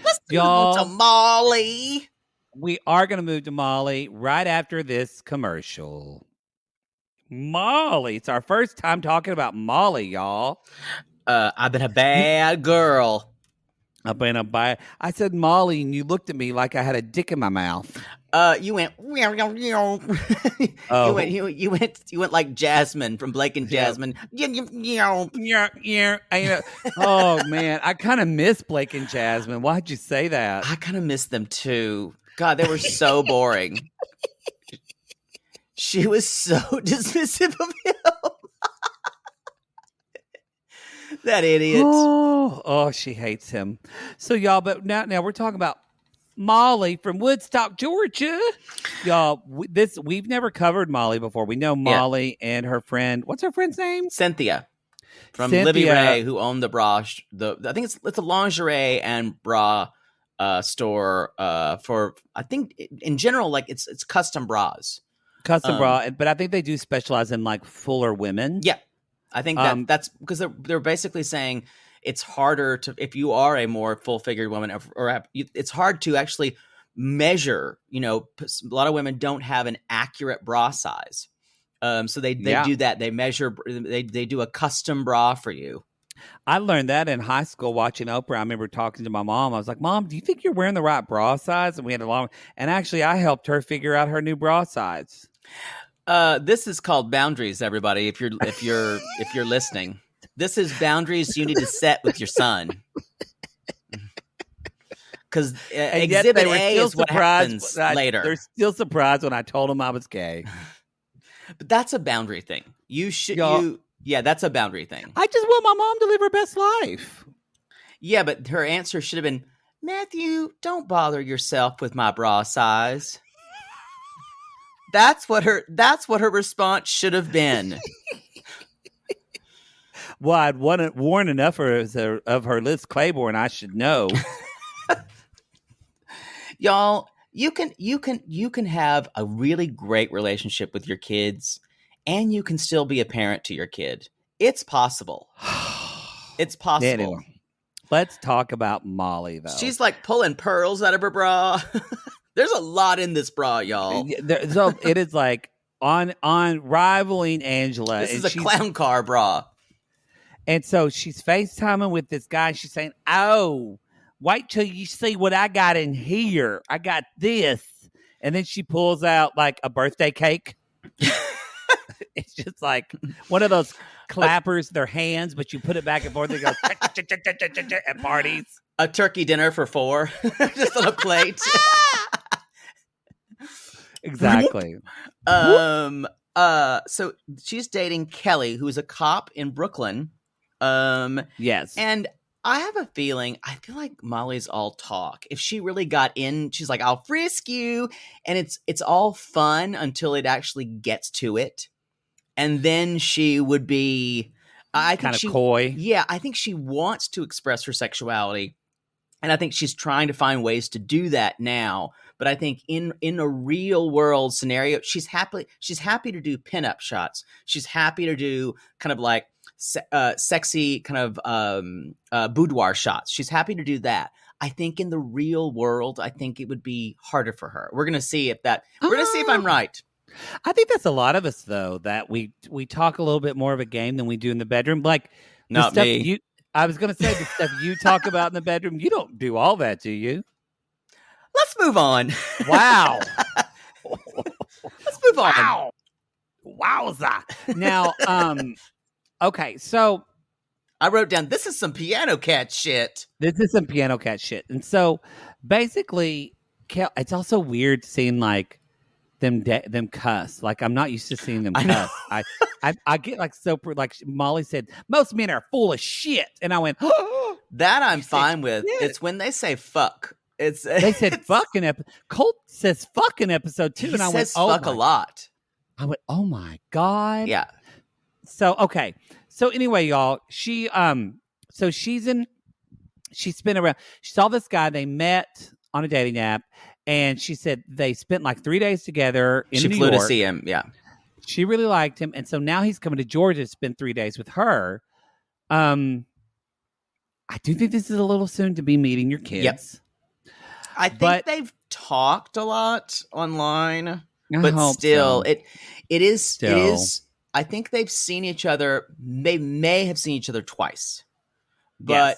Let's move to Molly. We are going to move to Molly right after this commercial. Molly. It's our first time talking about Molly, y'all. I've been a bad girl. I said Molly, and you looked at me like I had a dick in my mouth. You went. Oh. You went like Jasmine from Blake and Jasmine. Oh man, I kind of miss Blake and Jasmine. Why'd you say that? I kind of miss them too. God, they were so boring. She was so dismissive of him. That idiot. Oh, she hates him. So y'all, but now we're talking about Molly from Woodstock, Georgia. Y'all, we've never covered Molly before. We know Molly and her friend. What's her friend's name? Cynthia from Libby Ray, who owned the bra. I think it's a lingerie and bra store for. I think in general, like it's custom bras. Custom bra, but I think they do specialize in like fuller women. Yeah, I think that's because they're basically saying it's harder to, if you are a more full-figured woman, or it's hard to actually measure. You know, a lot of women don't have an accurate bra size, so they do that. They measure. They do a custom bra for you. I learned that in high school watching Oprah. I remember talking to my mom. I was like, "Mom, do you think you're wearing the right bra size?" And we had and actually I helped her figure out her new bra size. This is called boundaries, everybody. If you're listening, this is boundaries you need to set with your son. Because Exhibit A is what happens later. They're still surprised when I told them I was gay. But that's a boundary thing. That's a boundary thing. I just want my mom to live her best life. Yeah, but her answer should have been, Matthew, don't bother yourself with my bra size. That's what her response should have been. Well, I'd worn enough of her Liz Claiborne, I should know. Y'all, you can have a really great relationship with your kids, and you can still be a parent to your kid. It's possible. It's possible. Anyway, let's talk about Molly, though. She's like pulling pearls out of her bra. There's a lot in this bra, y'all. So it is like on rivaling Angela. This is a clown car bra. And so she's FaceTiming with this guy. She's saying, "Oh, wait till you see what I got in here. I got this." And then she pulls out like a birthday cake. It's just like one of those clappers, their hands, but you put it back and forth. They go at parties. A turkey dinner for 4, just on a plate. Exactly. So she's dating Kelly, who's a cop in Brooklyn. Yes. And I have a feeling, I feel like Molly's all talk. If she really got in, she's like, I'll frisk you. And it's all fun until it actually gets to it. And then she would be kind of coy. Yeah, I think she wants to express her sexuality. And I think she's trying to find ways to do that now. But I think in a real world scenario, she's happy to do pinup shots. She's happy to do kind of like sexy kind of boudoir shots. She's happy to do that. I think in the real world, I think it would be harder for her. We're gonna see if I'm right. I think that's a lot of us, though, that we talk a little bit more of a game than we do in the bedroom. Like, not me. I was going to say, the stuff you talk about in the bedroom, you don't do all that, do you? Let's move on. Wow. Let's move on. Wow. Wowza. Now, okay, so I wrote down, this is some Piano Cat shit. This is some Piano Cat shit. And so basically, it's also weird seeing like them cuss. Like, I'm not used to seeing them cuss. I get like like Molly said, most men are full of shit. And I went, oh, that I'm fine with. Shit. It's when they say fuck. They said fuck in episode. Colt says fuck in episode 2. And I went, oh, fuck a lot. I went, oh my God. Yeah. So, okay. So anyway, y'all, she's been around. She saw this guy. They met on a dating app. And she said they spent like 3 days together in New York. She flew to see him, yeah. She really liked him. And so now he's coming to Georgia to spend 3 days with her. I do think this is a little soon to be meeting your kids. Yep. I think they've talked a lot online. But still, so. It is. I think they've seen each other. They may have seen each other twice. But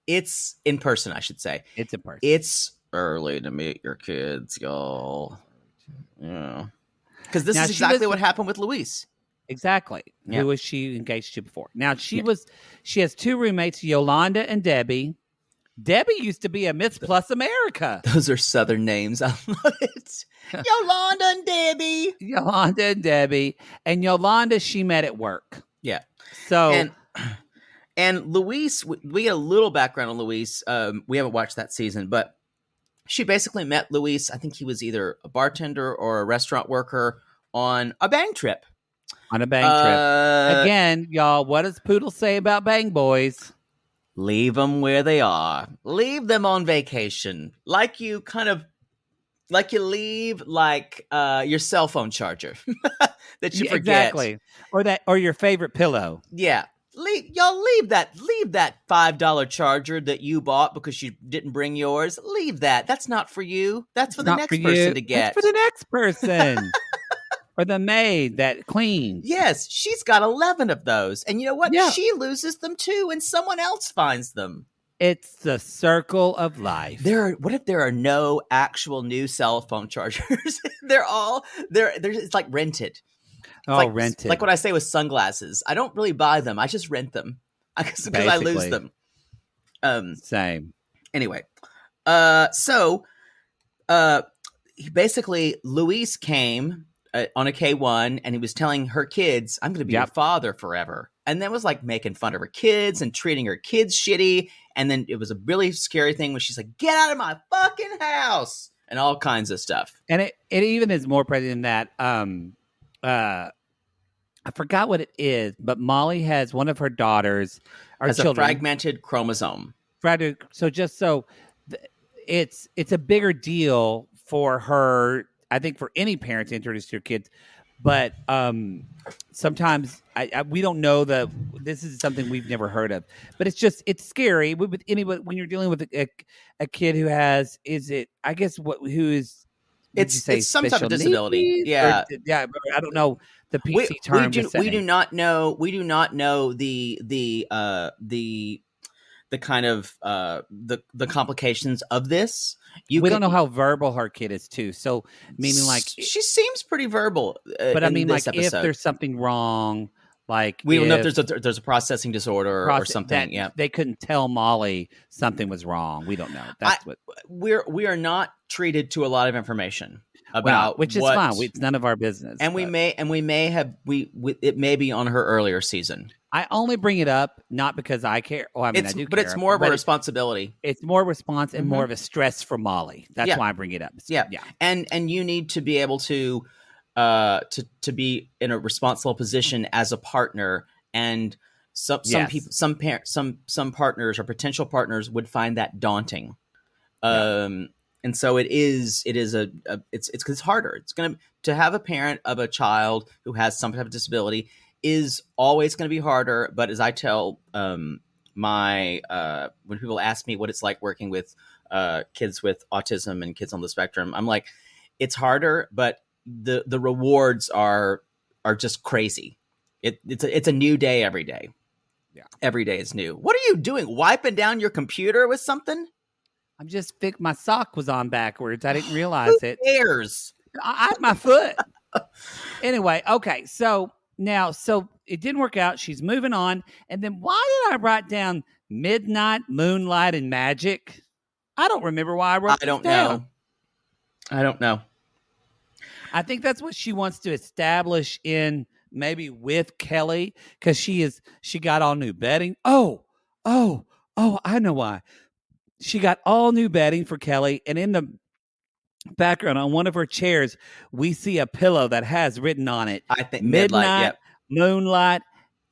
It's in person, I should say. It's in person. It's early to meet your kids, y'all. Yeah. Because this Now, is she exactly was- what happened with Luis. Exactly. Yeah. Who was she engaged to before? Now she has two roommates, Yolanda and Debbie. Debbie used to be a Miss Plus America. Those are Southern names. I love it. Yolanda and Debbie. Yolanda and Debbie. And Yolanda, she met at work. Yeah. So And Luis, we get a little background on Luis. We haven't watched that season, but she basically met Luis. I think he was either a bartender or a restaurant worker on a bang trip. on a bang trip. Again, y'all, what does Poodle say about bang boys? Leave them where they are. Leave them on vacation. Like you leave your cell phone charger that you forget. Exactly. Or your favorite pillow. Yeah. Leave that $5 charger that you bought because you didn't bring yours. Leave that. That's not for you. That's for the next person to get. That's for the next person. Or the maid that cleans. Yes, she's got 11 of those. And you know what? Yeah. She loses them too, and someone else finds them. It's the circle of life. What if there are no actual new cell phone chargers? It's like rented. Rented. Like what I say with sunglasses. I don't really buy them. I just rent them because I lose them. Same. Anyway, basically, Luis came on a K1 and he was telling her kids, I'm going to be your father forever. And then was like making fun of her kids and treating her kids shitty. And then it was a really scary thing when she's like, get out of my fucking house and all kinds of stuff. And it even is more present than that. I forgot what it is, but Molly has one of her daughters, has a fragmented chromosome. It's a bigger deal for her, I think, for any parent to introduce your kids. But sometimes we don't know this is something we've never heard of. But it's scary with anybody when you're dealing with a kid who has It's some type of disability. Yeah. Yeah. I don't know the PC term. We do not know the kind of the complications of this. We don't know how verbal her kid is too. So meaning like she seems pretty verbal. But I mean, like episode. if there's something wrong, like we don't know if there's a processing disorder or something. Yeah, they couldn't tell Molly something was wrong. We don't know. That's what we are not treated to a lot of information about, which is fine. It's none of our business. And we may have it may be on her earlier season. I only bring it up not because I care. Well, I mean, I do care. But it's more of a responsibility. It's more response and more of a stress for Molly. That's why I bring it up. Yeah. And you need to be able to be in a responsible position as a partner. And some people, some partners or potential partners would find that daunting. And so it's harder. It's to have a parent of a child who has some type of disability is always going to be harder. But as I tell when people ask me what it's like working with kids with autism and kids on the spectrum, I'm like, it's harder, but the rewards are just crazy. It's a new day every day. Yeah, every day is new. What are you doing? Wiping down your computer with something? I'm just my sock was on backwards. I didn't realize it. Who cares? I had my foot. Anyway, okay. So it didn't work out. She's moving on. And then why did I write down midnight, moonlight, and magic? I don't remember why I wrote I don't down. know. I don't know. I think that's what she wants to establish in maybe with Kelly, because she got all new bedding. Oh, I know why. She got all new bedding for Kelly, and in the background on one of her chairs, we see a pillow that has written on it, I think midnight, moonlight,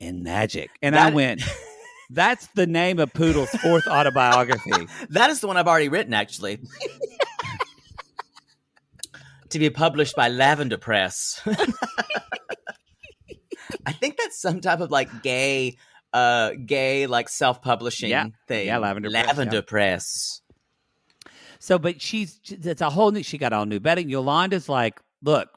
and magic. And I went, that's the name of Poodle's fourth autobiography. That is the one I've already written, actually. To be published by Lavender Press. I think that's some type of like gay like self-publishing thing. Yeah, Lavender Press. So, but it's a whole new. She got all new bedding. Yolanda's like, look,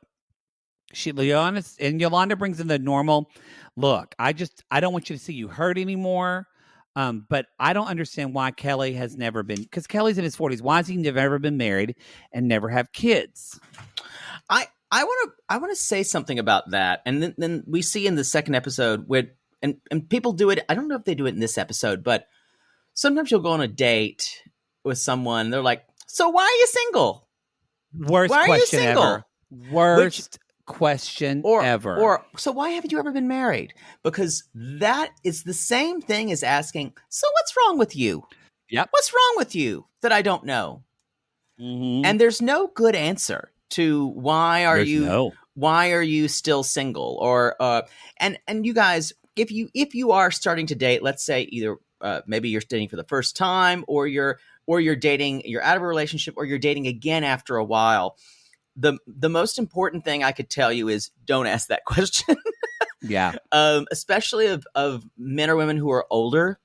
Yolanda brings in the normal. Look, I don't want you to see you hurt anymore. But I don't understand why Kelly has never been, because Kelly's in his 40s. Why has he never been married and never have kids? I want to say something about that, and then we see in the second episode where and people do it. I don't know if they do it in this episode, but sometimes you'll go on a date with someone. They're like, "So why are you single? Worst Why are you question single? ever. Worst question ever. Or so why haven't you ever been married? Because that is the same thing as asking, "So what's wrong with you? Yep. What's wrong with you that I don't know?" Mm-hmm. And there's no good answer to why are you still single, or and you guys, if you are starting to date, let's say either maybe you're dating for the first time, or you're dating, you're out of a relationship, or you're dating again after a while, the most important thing I could tell you is don't ask that question. Yeah. Especially of men or women who are older,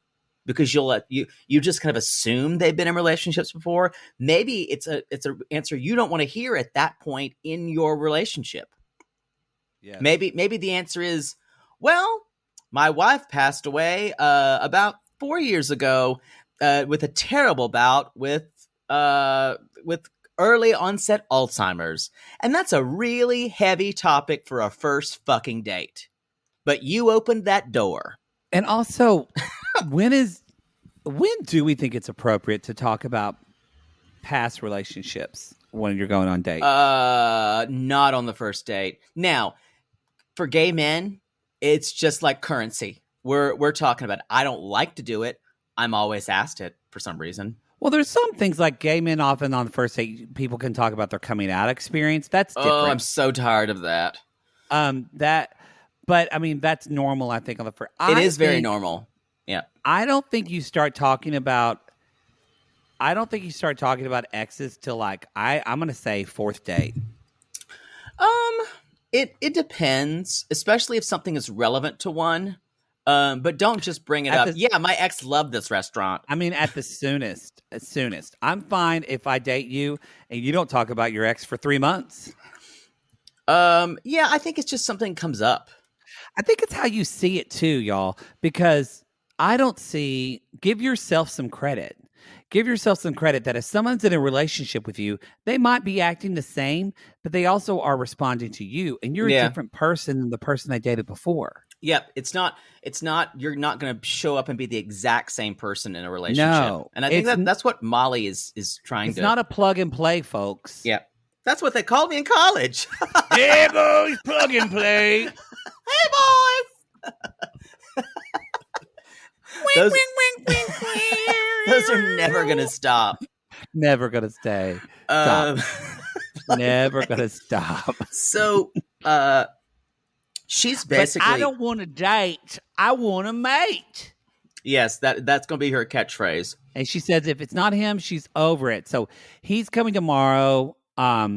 because you just kind of assume they've been in relationships before. Maybe it's an answer you don't want to hear at that point in your relationship. Yeah. Maybe the answer is, well, my wife passed away about 4 years ago with a terrible bout with early onset Alzheimer's, and that's a really heavy topic for a first fucking date. But you opened that door. And also, when do we think it's appropriate to talk about past relationships when you're going on dates? Not on the first date. Now, for gay men, it's just like currency. We're talking about it. I don't like to do it. I'm always asked it for some reason. Well, there's some things like gay men often on the first date, people can talk about their coming out experience. That's different. Oh, I'm so tired of that. But I mean, that's normal, I think, on the first. It is very normal. Yeah. I don't think you start talking about exes till like I'm gonna say fourth date. It depends, especially if something is relevant to one. But don't just bring it up. Yeah, my ex loved this restaurant. I mean, at the soonest. I'm fine if I date you and you don't talk about your ex for 3 months. Yeah, I think it's just something comes up. I think it's how you see it too, y'all, because give yourself some credit. Give yourself some credit that if someone's in a relationship with you, they might be acting the same, but they also are responding to you, and you're a different person than the person they dated before. Yep, it's not. You're not going to show up and be the exact same person in a relationship. No, and I think that's what Molly is trying to. It's not a plug and play, folks. Yeah, that's what they called me in college. Yeah, boys, plug and play. Hey, boys. Those are never going to stop. Never going to stay. Stop. Never going to stop. So, she's basically. But I don't want to date. I want to mate. Yes, that's going to be her catchphrase. And she says if it's not him, she's over it. So he's coming tomorrow.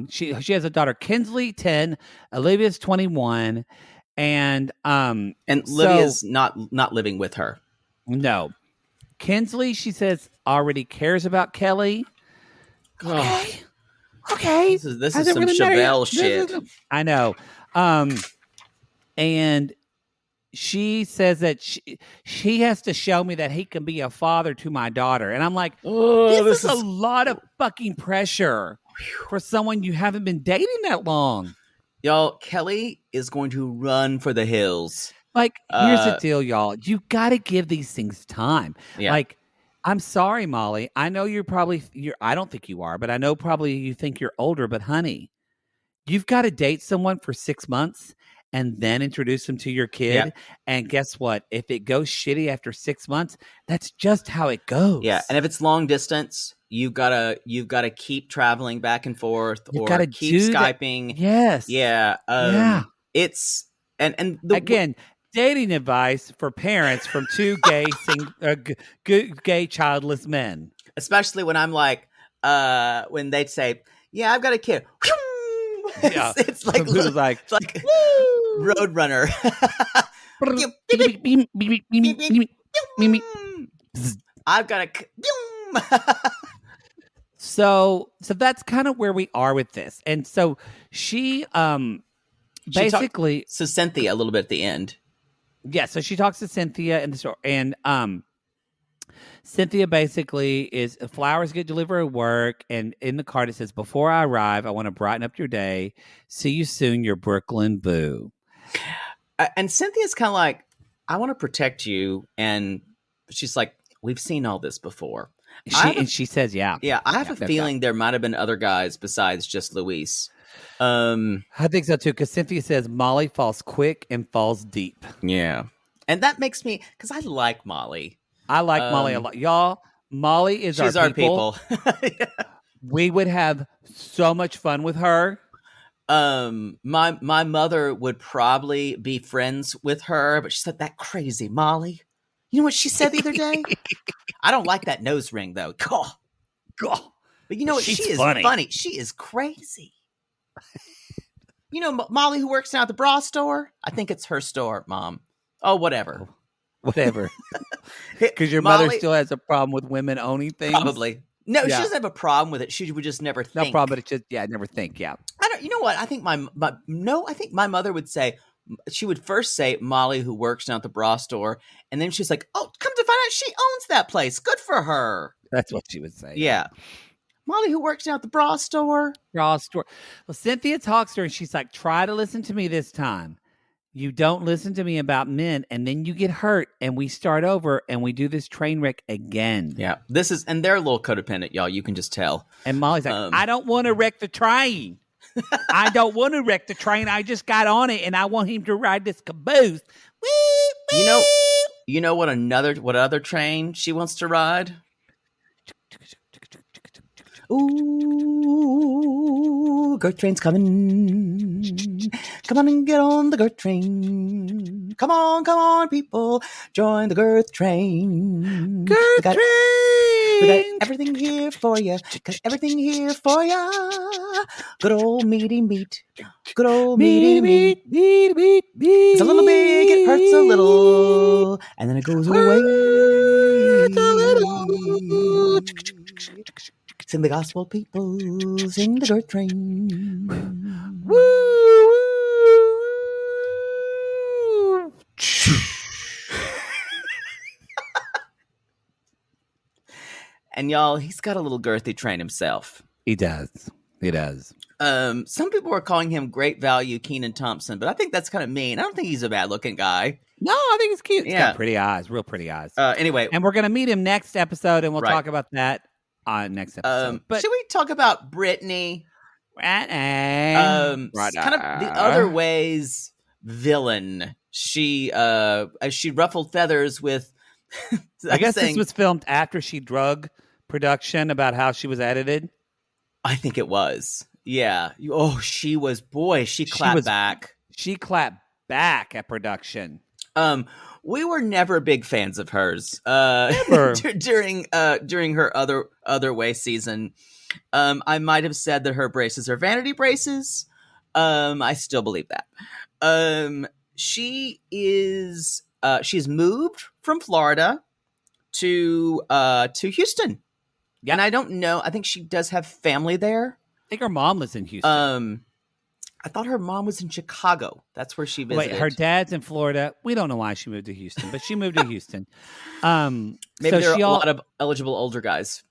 She has a daughter, Kinsley, 10. Olivia's 21. And Lydia's not living with her. No. Kinsley, she says, already cares about Kelly. Okay. This is some Chevelle shit. I know. And she says that she has to show me that he can be a father to my daughter. And I'm like, this is a lot of fucking pressure for someone you haven't been dating that long. Y'all, Kelly is going to run for the hills. Like, here's the deal, y'all. You got to give these things time. Yeah. Like, I'm sorry, Molly. I know you're I don't think you are, but I know probably you think you're older. But honey, you've got to date someone for 6 months and then introduce them to your kid. Yeah. And guess what? If it goes shitty after 6 months, that's just how it goes. Yeah. And if it's long distance, you've gotta keep traveling back and forth, or keep Skyping. That. Yes. Yeah. Yeah. It's again, dating advice for parents from two gay childless men. Especially when I'm like, when they'd say, "Yeah, I've got a kid." Yeah. It's like Roadrunner. I've got a. So that's kind of where we are with this, and so she basically so Cynthia a little bit at the end. Yeah, so she talks to Cynthia in the store, and Cynthia basically is flowers get delivered at work, and in the card it says, "Before I arrive, I want to brighten up your day. See you soon, your Brooklyn boo." And Cynthia's kind of like, I want to protect you, and she's like, we've seen all this before. She says, "Yeah, yeah." I have a feeling there might have been other guys besides just Luis. I think so too, because Cynthia says Molly falls quick and falls deep. Yeah, and that makes me, because I like Molly. I like Molly a lot, y'all. Molly is She's our people. Yeah. We would have so much fun with her. My mother would probably be friends with her, but she said, that crazy Molly. You know what she said the other day? I don't like that nose ring though. God. But you know what? She's She is funny. funny. She is crazy. You know Molly who works down at the bra store? I think it's her store, Mom. Oh, whatever. Whatever. Because your Molly, mother still has a problem with women owning things. probably. No, Yeah. she doesn't have a problem with it. She would just never think. No problem. It's just never think. Yeah. I don't. You know what? I think I think my mother would say, she would first say Molly who works down at the bra store, and then she's like, oh, come to find out she owns that place. Good for her. That's what she would say. Yeah. Molly who works down at the bra store. Bra store. Well, Cynthia talks to her and she's like, try to listen to me this time. You don't listen to me about men, and then you get hurt, and we start over, and we do this train wreck again. Yeah. And they're a little codependent, y'all. You can just tell. And Molly's like, I don't want to wreck the train. I don't want to wreck the train. I just got on it, and I want him to ride this caboose. You know what other train she wants to ride? Ooh, GERT train's coming. Come on and get on the GERT train. Come on, people. Join the GERT train. GERT train! We got everything here for you. Got everything here for ya. Good old meaty meat. Good old meaty meat. It's a little big, it hurts a little, and then it goes away. Sing the gospel, people. Sing the GERT train. Woo! And y'all, he's got a little girthy train himself. He does. Some people are calling him great value Kenan Thompson, but I think that's kind of mean. I don't think he's a bad looking guy. No, I think he's cute. He's Yeah. got pretty eyes, real pretty eyes. Anyway, And we're going to meet him next episode, and we'll Right. talk about that on next episode. But should we talk about Brittany? Right. Kind of the other ways villain. She as she ruffled feathers with. I guess this was filmed after she drug production about how she was edited. I think it was. Yeah. She clapped back. She clapped back at production. We were never big fans of hers. Never. during her other way season. I might have said that her braces are vanity braces. I still believe that. She's moved from Florida to Houston. Yeah. And I don't know. I think she does have family there. I think her mom lives in Houston. I thought her mom was in Chicago. That's where she visited. Wait, her dad's in Florida. We don't know why she moved to Houston, but she moved to Houston. Maybe there are a lot of eligible older guys.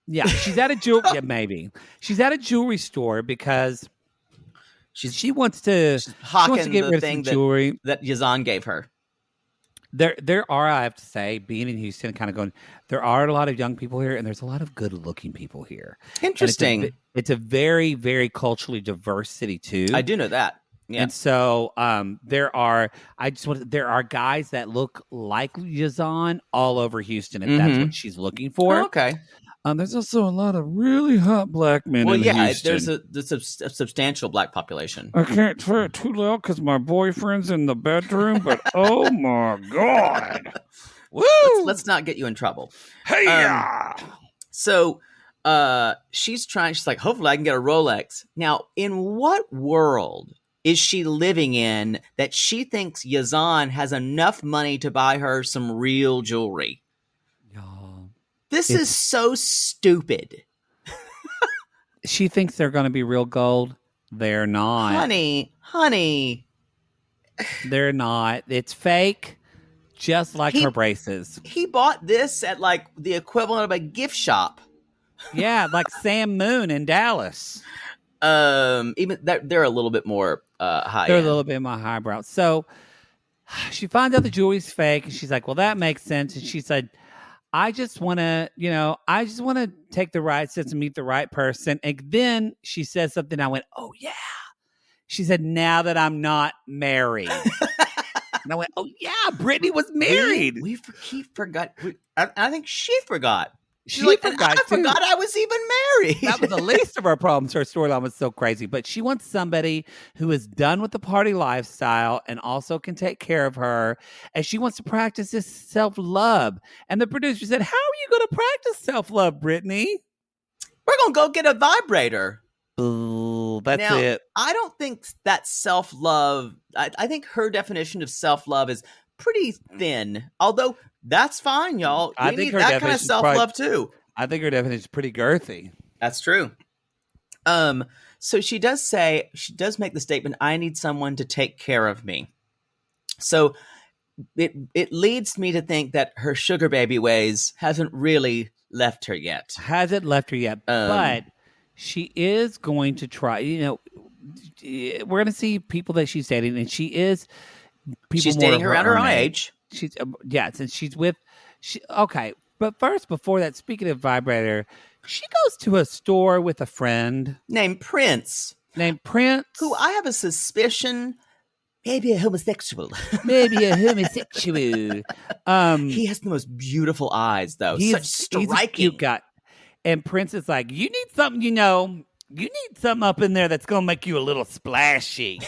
Yeah, she's at a maybe she's at a jewelry store because she wants to Hawking get the rid thing of some jewelry that Yazan gave her. There are, I have to say, being in Houston, kind of going, there are a lot of young people here, and there's a lot of good-looking people here. Interesting. It's a very, very culturally diverse city too. I do know that. Yeah. And so there are guys that look like Yazan all over Houston, if that's what she's looking for. Oh, okay. There's also a lot of really hot black men in Houston. There's a substantial black population. I can't say it too loud because my boyfriend's in the bedroom, but oh my God. Woo! Let's not get you in trouble. Hey, So she's like, hopefully I can get a Rolex. Now, in what world is she living in that she thinks Yazan has enough money to buy her some real jewelry? This is so stupid. She thinks they're going to be real gold. They're not. Honey. They're not. It's fake. just like her braces. He bought this at like the equivalent of a gift shop. Yeah, like Sam Moon in Dallas. Even they're a little bit more high. They're a little bit more highbrow. So she finds out the jewelry's fake, and she's like, "Well, that makes sense." And she said, "I just want to, take the right steps and meet the right person." And then she says something. I went, "Oh yeah." She said, "Now that I'm not married." And I went, "Oh yeah, Brittany was married." We forgot. I think she forgot. She forgot. I forgot I was even married. That was the least of our problems. Her storyline was so crazy, but she wants somebody who is done with the party lifestyle and also can take care of her. And she wants to practice this self-love. And the producer said, "How are you going to practice self-love, Brittany?" We're going to go get a vibrator. Ooh, that's now, it. I don't think that self-love, I think her definition of self-love is pretty thin. Although that's fine, y'all. We need that kind of self-love too. I think her definition is pretty girthy. That's true. So she does make the statement, "I need someone to take care of me." So it leads me to think that her sugar baby ways hasn't really left her yet. But she is going to try. We're going to see people that she's dating, and she's dating around her own age. She's since she's with. Okay, but first, before that, speaking of vibrator, she goes to a store with a friend named Prince, who I have a suspicion. Maybe a homosexual. He has the most beautiful eyes, though. Such striking. He's a cute guy. And Prince is like, "You need something, you need something up in there that's going to make you a little splashy."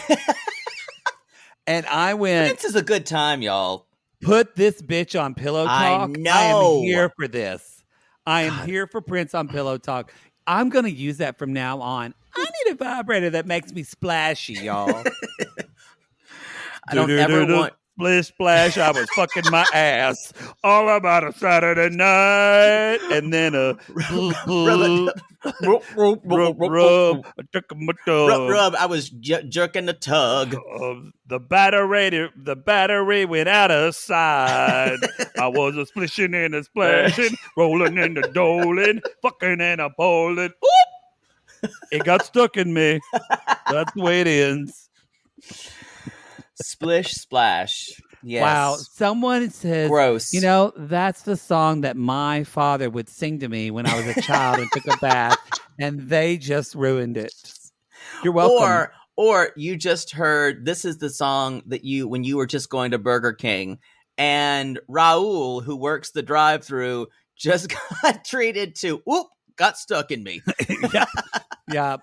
And I went, Prince is a good time, y'all. Put this bitch on Pillow Talk. I know. I am here for this. I am here for Prince on Pillow Talk. I'm going to use that from now on. I need a vibrator that makes me splashy, y'all. I don't ever want... Splish splash, I was fucking my ass all about a Saturday night, and then a rub. I was jerking the tug. The battery went out of side. I was a splishing and a splashing, rolling and a doling, fucking and a bowling. It got stuck in me. That's the way it ends. Splish splash. Yes. Wow. Someone says, gross. That's the song that my father would sing to me when I was a child and took a bath, and they just ruined it. You're welcome. Or you just heard, this is the song that when you were just going to Burger King, and Raul, who works the drive-thru, just got treated to, got stuck in me. Yeah.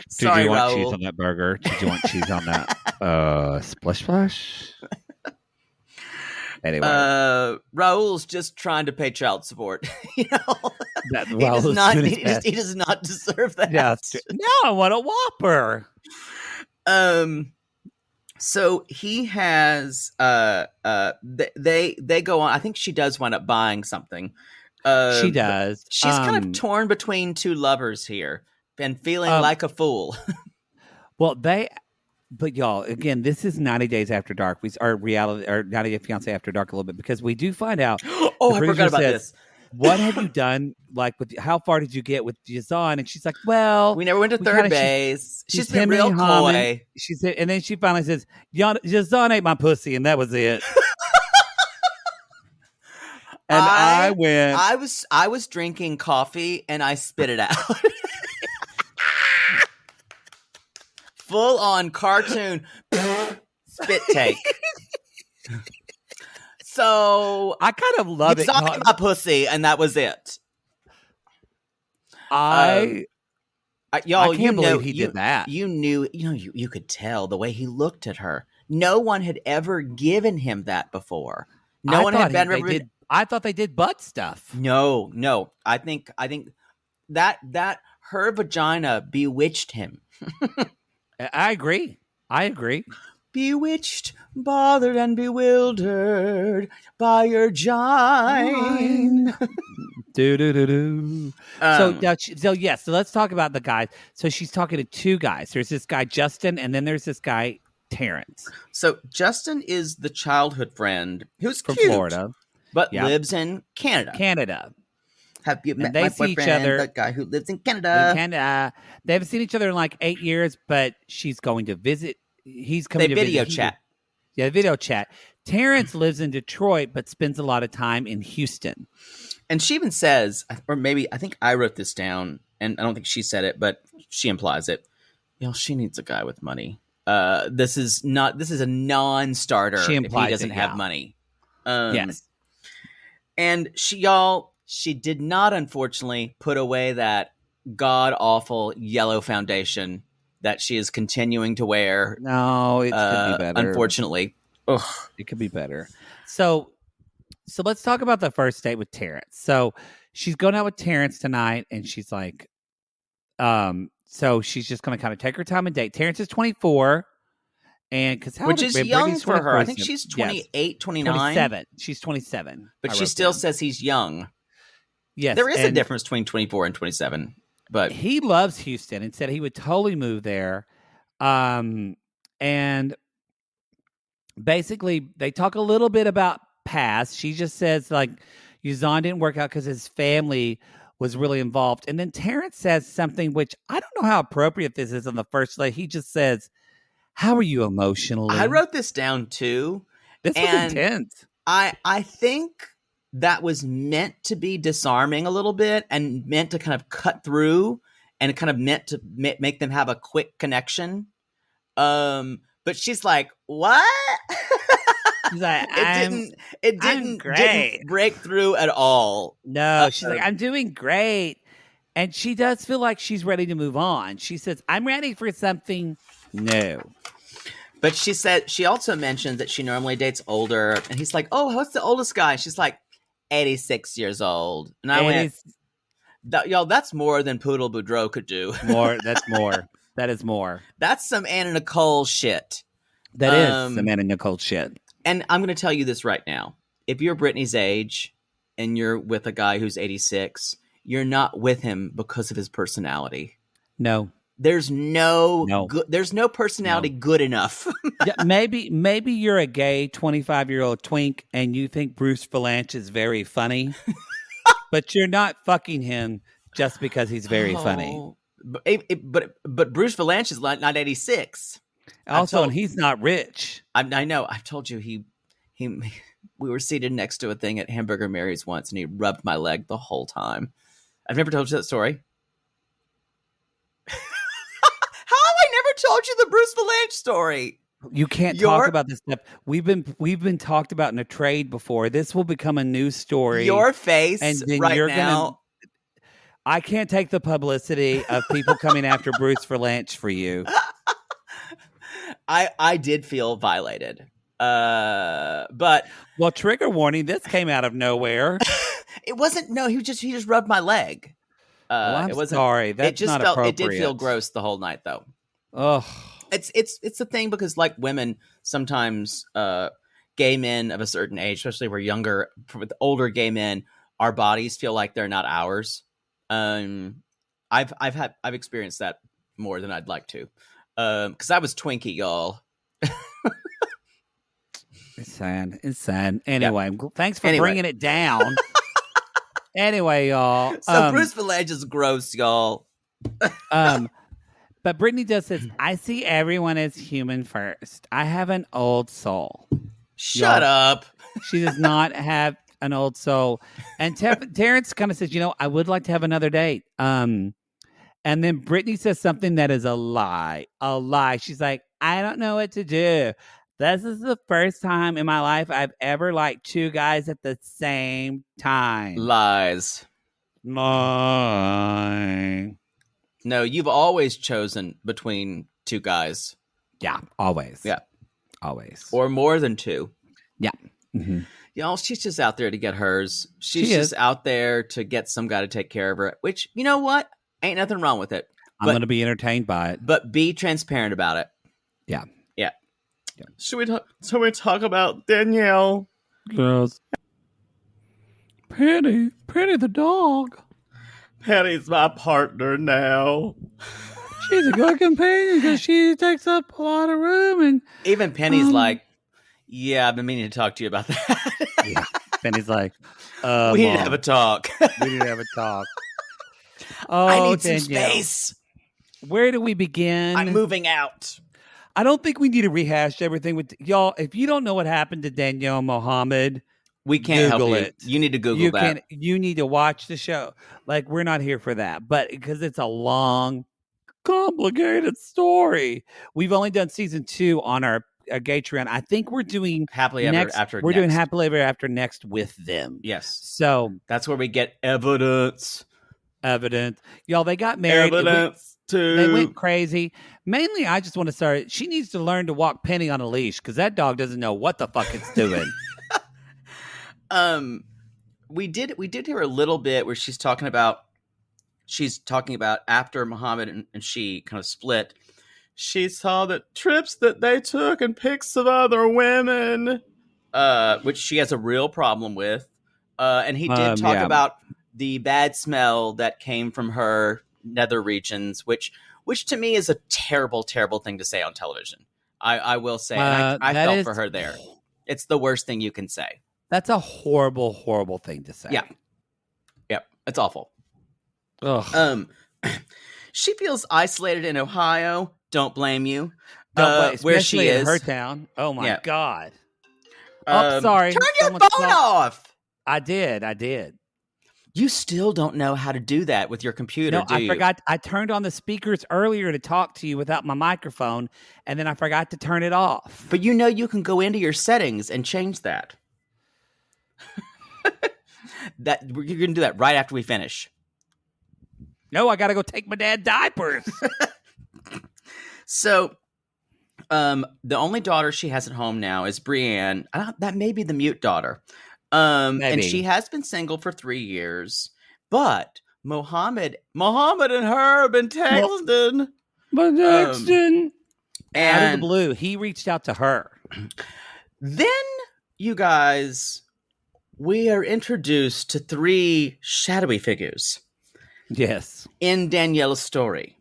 Sorry, Did you want Raul. cheese on that burger? Did you want cheese on that? Splish splash? Anyway. Raul's just trying to pay child support. He does not deserve that. Yeah, no, I want a Whopper. So he has they go on. I think she does wind up buying something. She does. She's kind of torn between two lovers here and feeling like a fool. Well, but y'all, again, this is 90 Days After Dark. Our reality, or 90 Day Fiancé After Dark a little bit, because we do find out. Oh, I forgot about this. What have you done? Like, how far did you get with Yazan? And she's like, "Well, we never went to third base." She's been real coy. She said, and then she finally says, "Yazan ate my pussy," and that was it. And I went. I was drinking coffee and I spit it out. Full on cartoon spit take. So I kind of love it. My pussy, and that was it. Y'all, I can't believe he did that. You could tell the way he looked at her. No one had ever given him that before. I thought they did butt stuff. No. I think that her vagina bewitched him. I agree. Bewitched, bothered, and bewildered by your gine. Do. So let's talk about the guys. So she's talking to two guys. There's this guy, Justin, and then there's this guy, Terrence So Justin is the childhood friend who's from cute, Florida, but Yep. lives in Canada. Canada. Have you met they my see each boyfriend, other- the guy who lives in In Canada? Canada. They haven't seen each other in like 8 years, but she's going to visit. He's coming They to video visit. chat. Yeah, video chat. Terrence lives in Detroit, but spends a lot of time in Houston. And she even says, or maybe I think I wrote this down, and I don't think she said it, but she implies it. She needs a guy with money. This is a non-starter She if he implies doesn't it, have yeah. money. Yes. And she did not, unfortunately, put away that god-awful yellow foundation that she is continuing to wear. No, it could be better. Unfortunately. Ugh. It could be better. So let's talk about the first date with Terrence. So she's going out with Terrence tonight, and she's like, so she's just going to kind of take her time and date. Terrence is 24, and Which is young for her. I think she's 28, 29. 27. She's 27. But she still says he's young. Yes. There is a difference between 24 and 27. But he loves Houston and said he would totally move there. And basically, they talk a little bit about past. She just says, like, Yuzan didn't work out because his family was really involved. And then Terrence says something which I don't know how appropriate this is on the first day. He just says, how are you emotionally? I wrote this down too. This was intense. I think that was meant to be disarming a little bit and meant to kind of cut through and kind of meant to make them have a quick connection. But she's like, what? She's like, it didn't break through at all. No, she's like, I'm doing great. And she does feel like she's ready to move on. She says, I'm ready for something new. But she also mentioned that she normally dates older. And he's like, oh, what's the oldest guy? She's like, 86 years old. And I went, that's more than Poodle Boudreaux could do. That's more. That is more. That's some Anna Nicole shit. That is some Anna Nicole shit. And I'm going to tell you this right now. If you're Brittany's age and you're with a guy who's 86, you're not with him because of his personality. No. There's there's no personality good enough. Yeah, maybe you're a gay 25-year-old twink and you think Bruce Valanche is very funny, but you're not fucking him just because he's very funny. But Bruce Valanche is not 86. Also, and he's not rich. I know. I've told you we were seated next to a thing at Hamburger Mary's once, and he rubbed my leg the whole time. I've never told you that story. How have I never told you the Bruce Valanche story? You can't talk about this stuff. We've been talked about in a trade before. This will become a news story. Your face and then right you're now. I can't take the publicity of people coming after Bruce Valanche for you. I did feel violated. But trigger warning, this came out of nowhere. It wasn't. No, he just rubbed my leg. I'm sorry. That's not appropriate. It did feel gross the whole night, though. Oh, it's the thing because, like women, sometimes gay men of a certain age, especially if we're younger, with older gay men, our bodies feel like they're not ours. I've experienced that more than I'd like to. Because I was Twinkie, y'all. It's sad. Anyway, thanks for bringing it down. Anyway, y'all. So Bruce Valanche is gross, y'all. But Brittany does this. I see everyone as human first. I have an old soul. Shut up. She does not have an old soul. And Terrence kind of says, I would like to have another date. And then Brittany says something that is a lie. A lie. She's like, I don't know what to do. This is the first time in my life I've ever liked two guys at the same time. Lies. Lie. No, you've always chosen between two guys. Yeah, always. Yeah. Always. Or more than two. Yeah. Mm-hmm. Y'all, she's just out there to get hers. She's just out there to get some guy to take care of her, which, you know what? Ain't nothing wrong with it. I'm going to be entertained by it. But be transparent about it. Yeah. Yeah. Should we talk about Danielle? Yes. Penny the dog. Penny's my partner now. She's a good companion because she takes up a lot of room. And Even Penny's like, yeah, I've been meaning to talk to you about that. yeah, Penny's like, we need to have a talk. We need to have a talk. Oh, I need some Danielle. space. Where do we begin? I'm moving out. I don't think we need to rehash everything with y'all. If you don't know what happened to Danielle Mohammed, We can't Google help you. it. You need to Google that. You need to watch the show. Like, we're not here for that, but because it's a long, complicated story. We've only done season 2 on our Gatreon. I think we're doing Happily ever after. We're next. doing happily ever after next with them. Yes. So That's where we get evidence. Y'all, they got married. Evidence too. They went crazy. Mainly, I just want to start. She needs to learn to walk Penny on a leash because that dog doesn't know what the fuck it's doing. We did hear a little bit where she's talking about after Muhammad and she kind of split. She saw the trips that they took and pics of other women, which she has a real problem with. And he did talk about the bad smell that came from her nether regions, which to me is a terrible, terrible thing to say on television. I will say, and I felt for her there. It's the worst thing you can say. That's a horrible, horrible thing to say. Yeah. Yep. It's awful. Ugh. She feels isolated in Ohio. Don't blame you. Where she is. In her town. Oh my God. Turn Sorry. your phone off. I did. You still don't know how to do that with your computer, No, do you? I forgot. I turned on the speakers earlier to talk to you without my microphone, and then I forgot to turn it off. But you know you can go into your settings and change that. You're going to do that right after we finish. No, I got to go take my dad diapers. So, the only daughter she has at home now is Brienne. That may be the mute daughter. And she has been single for 3 years. But Mohammed and her have been texting. Out of the blue, he reached out to her. Then, you guys, we are introduced to 3 shadowy figures. Yes. In Danielle's story.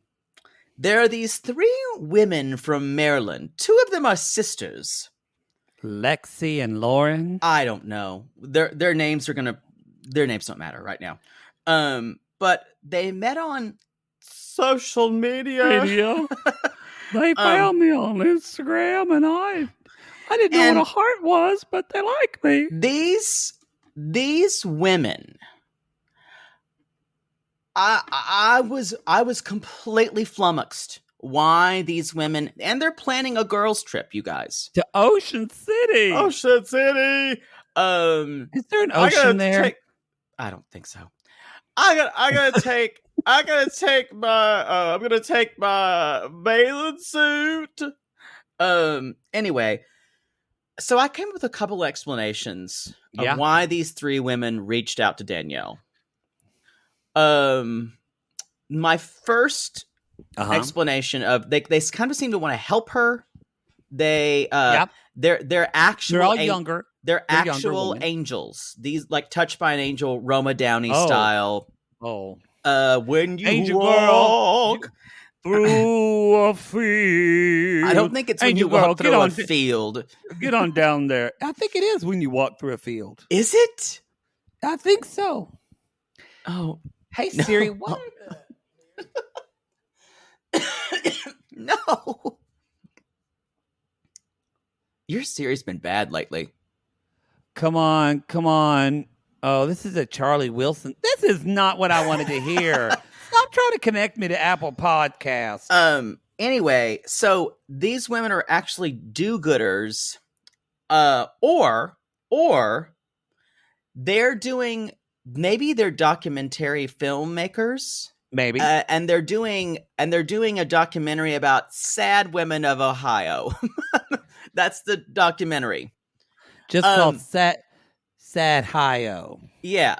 There are these 3 women from Maryland. 2 of them are sisters. Lexi and Lauren. I don't know. Their names don't matter right now. But they met on social media. They found me on Instagram, and I didn't know what a heart was, but they like me. These women, I was completely flummoxed. Why these women? And they're planning a girls' trip, you guys, to Ocean City. Is there an ocean there? I don't think so. I'm gonna take my bathing suit. Anyway, so I came up with a couple explanations of why these 3 women reached out to Danielle. My first explanation of they kind of seem to want to help her. They're actual. They're all younger. They're actual angels. These like Touched by an Angel, Roma Downey style. Oh. When you Angel walk through a field. I don't think it's when you walk through a field. Get on down there. I think it is when you walk through a field. Is it? I think so. Oh. Hey, Siri, what? No. Your Siri's been bad lately. Come on. Oh, this is a Charlie Wilson. This is not what I wanted to hear. Stop trying to connect me to Apple Podcasts. Anyway, so these women are actually do-gooders, or they're documentary filmmakers. Maybe. And they're doing a documentary about sad women of Ohio. That's the documentary. Just called Sad Hio. Yeah.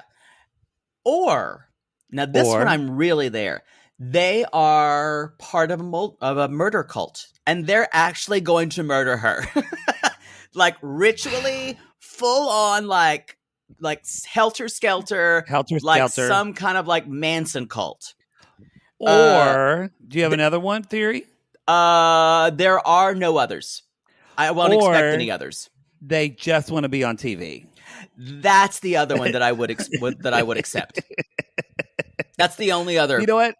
Or now this one I'm really there. They are part of a murder cult, and they're actually going to murder her, like ritually, full on, like helter skelter, like some kind of like Manson cult. Or do you have another one theory? There are no others. I won't expect Or any others. they just want to be on TV. That's the other one that I would accept. That's the only other. You know what?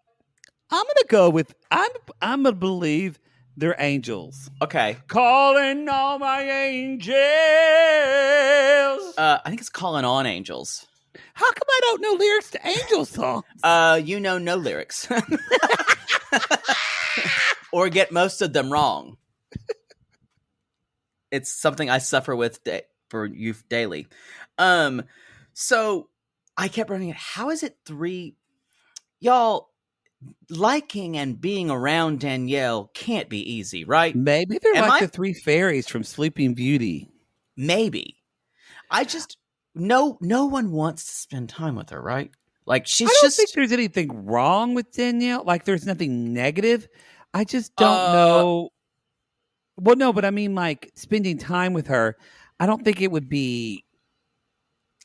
I'm gonna go with I'm gonna believe they're angels. Okay. Calling all my angels. I think it's Calling On Angels. How come I don't know lyrics to angel songs? You know no lyrics. Or get most of them wrong. It's something I suffer with for youth daily. So I kept running it. How is it 3? Y'all, liking and being around Danielle can't be easy, right? Maybe they're like the 3 fairies from Sleeping Beauty. Maybe. I just no one wants to spend time with her, right? Like I don't think there's anything wrong with Danielle. Like there's nothing negative. I just don't know. Well, no, but I mean, like spending time with her, I don't think it would be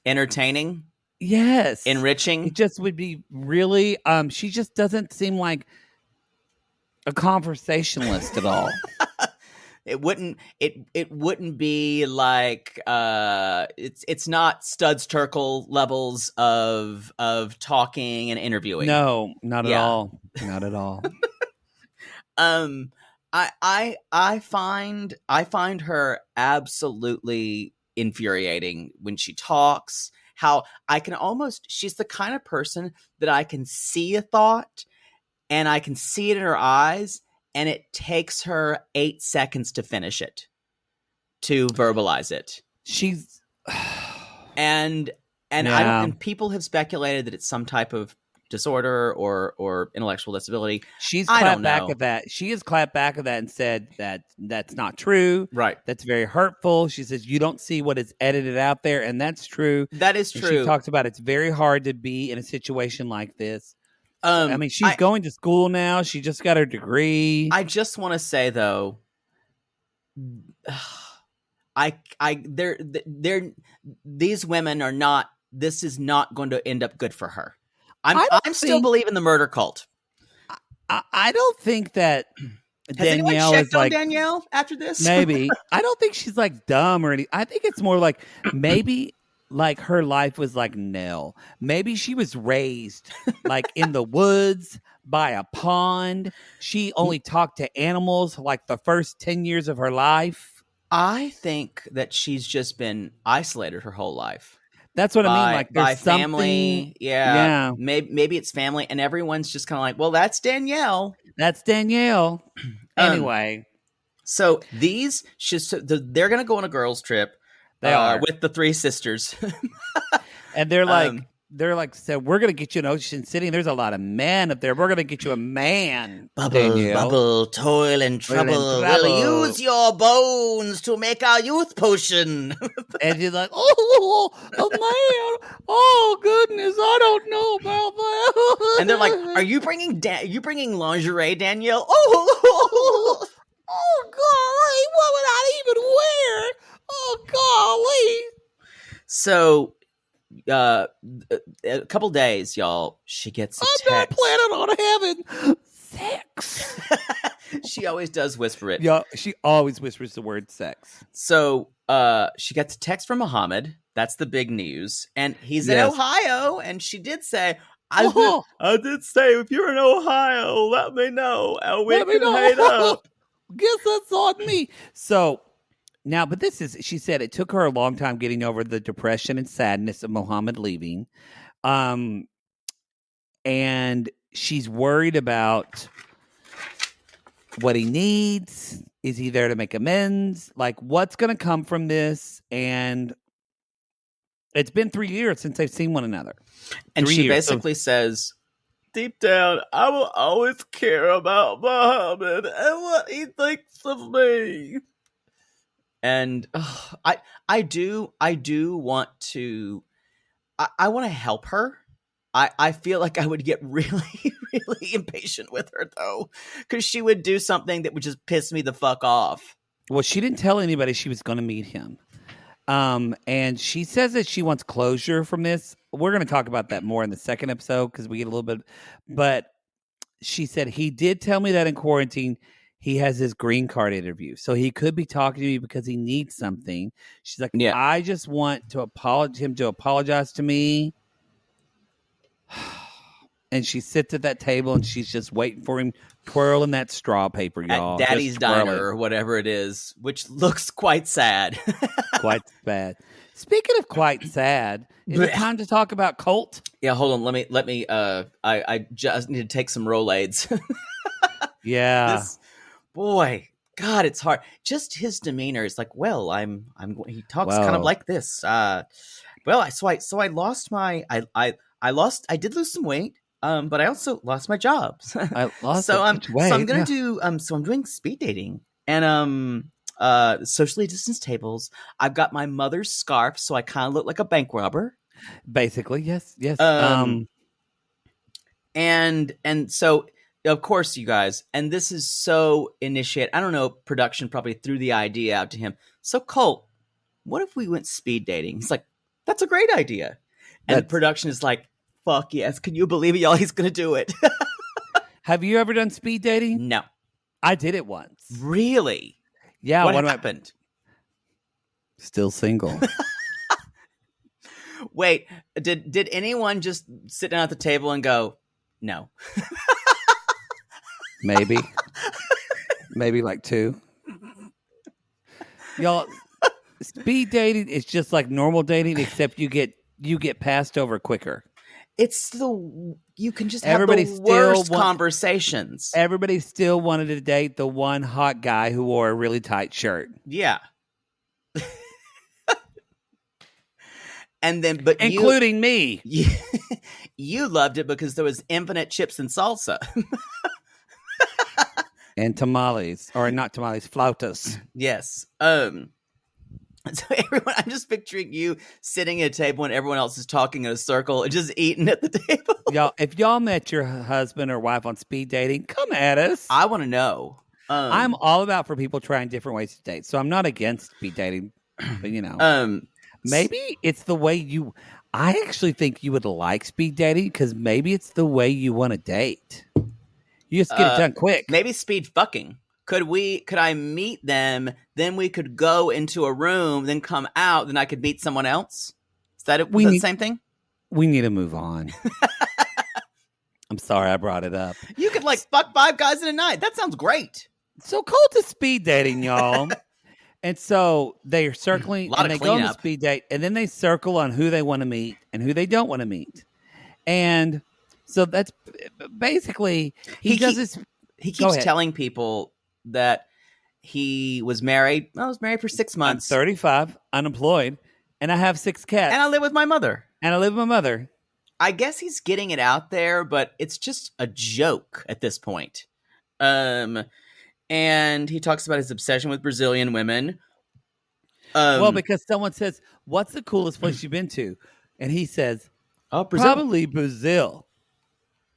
entertaining. Yes, enriching. It just would be really. She just doesn't seem like a conversationalist at all. It wouldn't be like it's not Studs Terkel levels of talking and interviewing. No, not at all. Not at all. I find her absolutely infuriating when she talks. How I can she's the kind of person that I can see a thought and I can see it in her eyes, and it takes her 8 seconds to finish it, to verbalize it. She's and and people have speculated that it's some type of disorder or intellectual disability. She's clapped back at that. She has clapped back at that and said that that's not true. Right. That's very hurtful. She says you don't see what is edited out there, and that's true. That is true. And she talks about it's very hard to be in a situation like this. I mean, she's going to school now. She just got her degree. I just want to say though, these women are not. This is not going to end up good for her. I'm still believing the murder cult. I don't think that Danielle anyone checked is like on Danielle after this. Maybe. I don't think she's like dumb or anything. I think it's more like maybe like her life was like Nell. Maybe she was raised like in the woods by a pond. She only talked to animals like the first 10 years of her life. I think that she's just been isolated her whole life. That's what I mean. Like there's by family, yeah. Maybe it's family, and everyone's just kind of like, "Well, that's Danielle." That's Danielle. Anyway, so they're going to go on a girls' trip. They are with the 3 sisters, and they're like, so we're going to get you an Ocean City, and there's a lot of men up there. We're going to get you a man. Bubble, toil and trouble. We'll use your bones to make our youth potion. And she's like, oh, a man. Oh, goodness, I don't know about that. And they're like, are you bringing lingerie, Danielle? Oh, golly, what would I even wear? Oh, golly. So a couple days, y'all, she gets a text. I'm not planning on having sex. She always does whisper it. Yeah, she always whispers the word sex. So she gets a text from Muhammad. That's the big news. And he's in Ohio. And she did say, I did say, if you're in Ohio, let me know. And we can hang up. Guess that's on me. So now, but she said it took her a long time getting over the depression and sadness of Muhammad leaving. And she's worried about what he needs. Is he there to make amends? Like, what's going to come from this? And it's been 3 years since they've seen one another. And she basically says, deep down, I will always care about Muhammad and what he thinks of me. And I do want to, I want to help her. I feel like I would get really, really impatient with her though, because she would do something that would just piss me the fuck off. Well, she didn't tell anybody she was going to meet him. And she says that she wants closure from this. We're going to talk about that more in the second episode because we get a little bit, but she said, he did tell me that in quarantine he has his green card interview. So he could be talking to me because he needs something. She's like, Yeah. I just want him to apologize to me. And she sits at that table and she's just waiting for him, twirling that straw paper, y'all. At Daddy's Just twirling. Diner or whatever it is, which looks quite sad. Quite sad. Speaking of quite sad, is it time to talk about Colt? Yeah, hold on. Let me. I just need to take some Rolaids. Yeah. Boy, God, it's hard. Just his demeanor is like, well, he talks kind of like this. I lost my, I did lose some weight. But I also lost my job. I lost so I'm weight. I'm doing speed dating and socially distanced tables. I've got my mother's scarf, so I kind of look like a bank robber. Basically, yes. And so of course, you guys, and this is so initiated. I don't know, production probably threw the idea out to him. So Colt, what if we went speed dating? He's like, that's a great idea. And the production is like, fuck yes. Can you believe it, y'all? He's going to do it. Have you ever done speed dating? No. I did it once. Really? Yeah. What happened? Still single. Wait, did anyone just sit down at the table and go, no? Maybe. Maybe like 2. Y'all, speed dating is just like normal dating, except you get passed over quicker. You can just have the worst conversations. Everybody still wanted to date the one hot guy who wore a really tight shirt. Yeah. And then, including me. You loved it because there was infinite chips and salsa. And tamales. Or not tamales, flautas. Yes. So everyone, I'm just picturing you sitting at a table and everyone else is talking in a circle and just eating at the table. Y'all, if y'all met your husband or wife on speed dating, come at us. I want to know. I'm all about for people trying different ways to date. So I'm not against speed dating, but maybe it's the way I actually think you would like speed dating because maybe it's the way you want to date. You just get it done quick. Maybe speed fucking. Could I meet them? Then we could go into a room, then come out, then I could meet someone else. Is that the same thing? We need to move on. I'm sorry I brought it up. You could fuck 5 guys in a night. That sounds great. So Colt is speed dating, y'all. And so they're circling and they go on the speed date and then they circle on who they want to meet and who they don't want to meet. And so that's basically he keeps telling people that he was married. I was married for 6 months. I'm 35, unemployed, and I have 6 cats. And I live with my mother. I guess he's getting it out there, but it's just a joke at this point. And he talks about his obsession with Brazilian women. Well, because someone says, what's the coolest place you've been to? And he says, Brazil. Probably Brazil.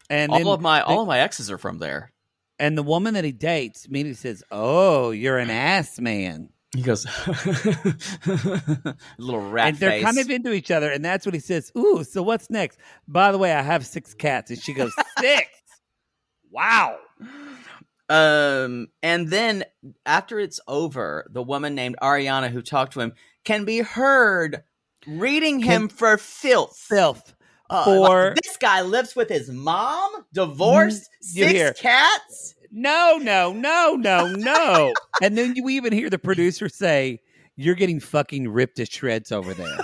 And all of my exes are from there. And the woman that he dates immediately says, oh, you're an ass man. He goes, little rat and they're face. kind of into each other. And that's what he says. Ooh, so what's next? By the way, I have 6 cats. And she goes, 6? Wow. And then after it's over, the woman named Ariana who talked to him can be heard reading him for filth. This guy lives with his mom, divorced, 6 cats. No. And then you even hear the producer say, you're getting fucking ripped to shreds over there.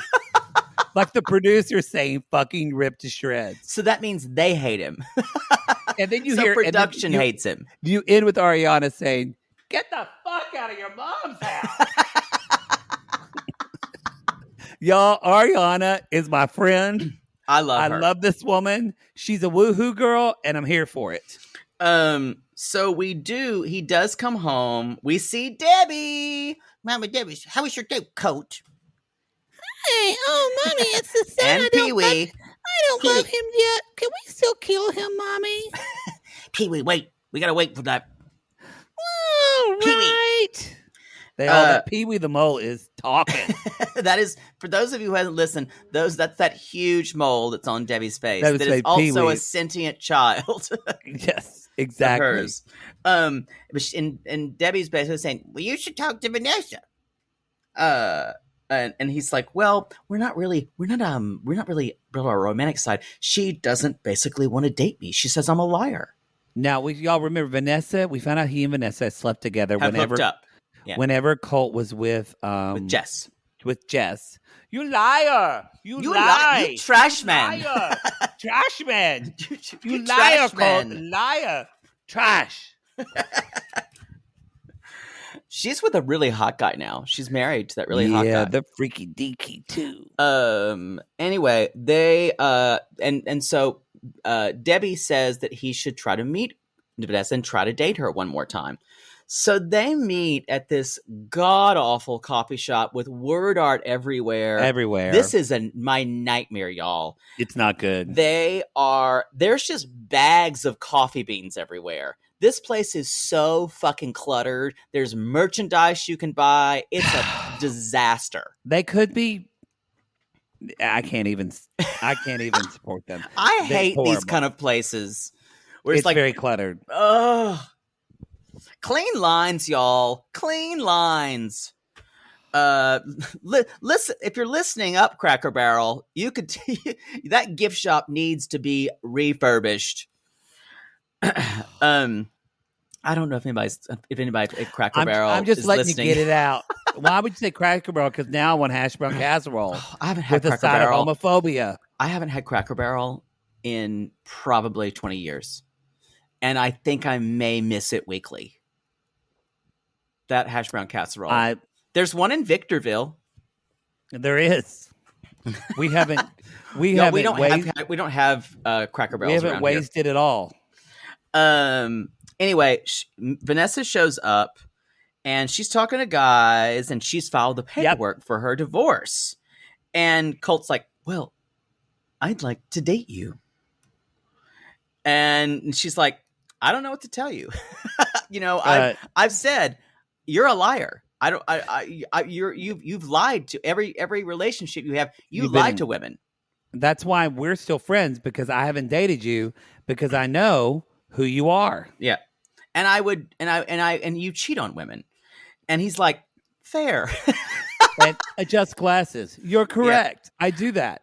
Like the producer saying fucking ripped to shreds. So that means they hate him. And then you hear production hates him. You end with Ariana saying, get the fuck out of your mom's house. Y'all, Ariana is my friend. I love her. I love this woman. She's a woohoo girl, and I'm here for it. So he does come home. We see Debbie. Mama Debbie, how was your day, Colt? Hey, Mommy, it's the son. And Pee-wee. I don't love him yet. Can we still kill him, Mommy? Pee-wee, wait. We gotta wait for that. All right. That Pee-wee the mole is talking. That is, for those of you who haven't listened, that's that huge mole that's on Debbie's face. That is also Pee-wee. a sentient child. Yes. Exactly. hers. And Debbie's basically saying, well, you should talk to Vanessa. And he's like, well, we're not really on our romantic side. She doesn't basically want to date me. She says I'm a liar. Now, y'all remember Vanessa? We found out he and Vanessa slept together Have hooked up. Yeah. Whenever Colt was with Jess. With Jess. You liar! You lie! You trash man! Liar! Trash man! You trash liar, Colt! man. Liar! Trash! She's with a really hot guy now. She's married to that really hot guy. Yeah, the freaky deaky too. Anyway, they and so Debbie says that he should try to meet Vanessa and try to date her one more time. So they meet at this god-awful coffee shop with word art everywhere. Everywhere. This is my nightmare, y'all. It's not good. There's just bags of coffee beans everywhere. This place is so fucking cluttered. There's merchandise you can buy. It's a disaster. They could be. I can't even support them. I hate these kind of places where it's like very cluttered. Ugh. Clean lines, y'all. Clean lines. Listen, if you're listening up, Cracker Barrel, you could that gift shop needs to be refurbished. I don't know if anybody at Cracker Barrel. I'm just is letting listening. you get it out. Why would you say Cracker Barrel? Because now I want hash brown casserole. I haven't had with Cracker a side Barrel. of homophobia. I haven't had Cracker Barrel in probably 20 years. And I think I may miss it weekly. That hash brown casserole. There's one in Victorville. There is. We haven't. We don't have Cracker Barrels. We haven't wasted it all. Anyway, Vanessa shows up, and she's talking to guys, and she's filed the paperwork for her divorce. And Colt's like, "Well, I'd like to date you." And she's like, "I don't know what to tell you. I've said you're a liar. You've lied to every relationship you have. You lied to women. That's why we're still friends, because I haven't dated you, because I know who you are. Yeah. And you cheat on women." And he's like, "Fair." And adjust glasses. You're correct. Yeah. I do that.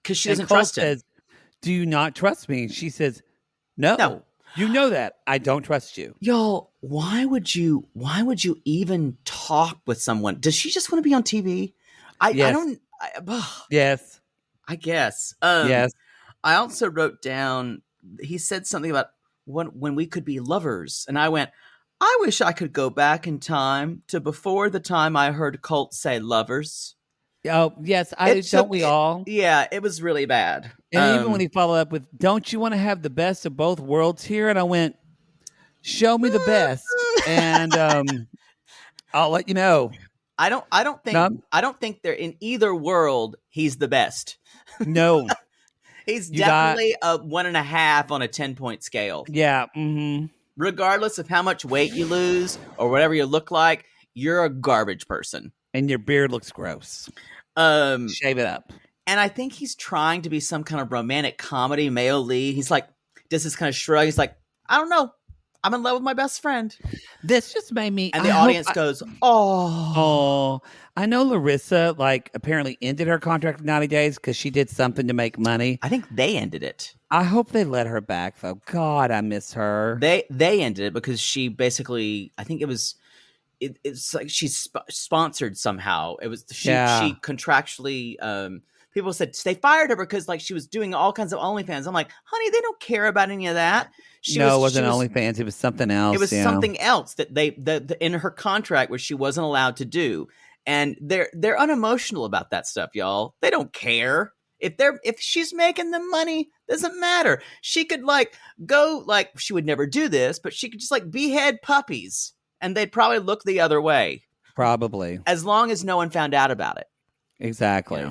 Because she doesn't trust him. Says, "Do you not trust me?" And she says, No. You know that. I don't trust you. Y'all, why would you even talk with someone? Does she just want to be on TV? Yes. I guess. Yes. I also wrote down, he said something about when we could be lovers. And I went, I wish I could go back in time to before the time I heard Colt say lovers. Oh, yes. Don't we all? Yeah, it was really bad. And even when he followed up with, "Don't you want to have the best of both worlds here?" And I went, "Show me the best, and I'll let you know." I don't think they're in either world. He's the best. No, he's definitely a 1.5 on a 10-point scale. Yeah. Mm-hmm. Regardless of how much weight you lose or whatever you look like, you're a garbage person. And your beard looks gross. Shave it up. And I think he's trying to be some kind of romantic comedy male lead. He's like, does this kind of shrug. He's like, I don't know. I'm in love with my best friend. This just made me... And the audience goes, oh. I know Larissa, apparently ended her contract for 90 days because she did something to make money. I think they ended it. I hope they let her back, though. God, I miss her. They ended it because she basically... I think it was... It's like she's sponsored somehow. It was she contractually... people said they fired her because she was doing all kinds of OnlyFans. I'm like, honey, they don't care about any of that. It wasn't OnlyFans. It was something else. It was something else that they in her contract where she wasn't allowed to do. And they're unemotional about that stuff, y'all. They don't care. If she's making the money, doesn't matter. She could go she would never do this, but she could just behead puppies and they'd probably look the other way. Probably. As long as no one found out about it. Exactly.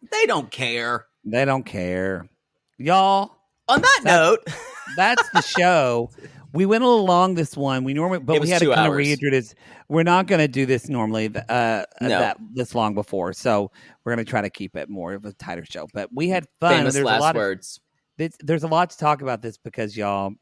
They don't care. They don't care. Y'all. On that note. That's the show. We went a little long this one. We had to kind of reintroduce. We're not going to do this normally this long before. So we're going to try to keep it more of a tighter show. But we had fun. Famous last words. There's a lot to talk about this because, y'all,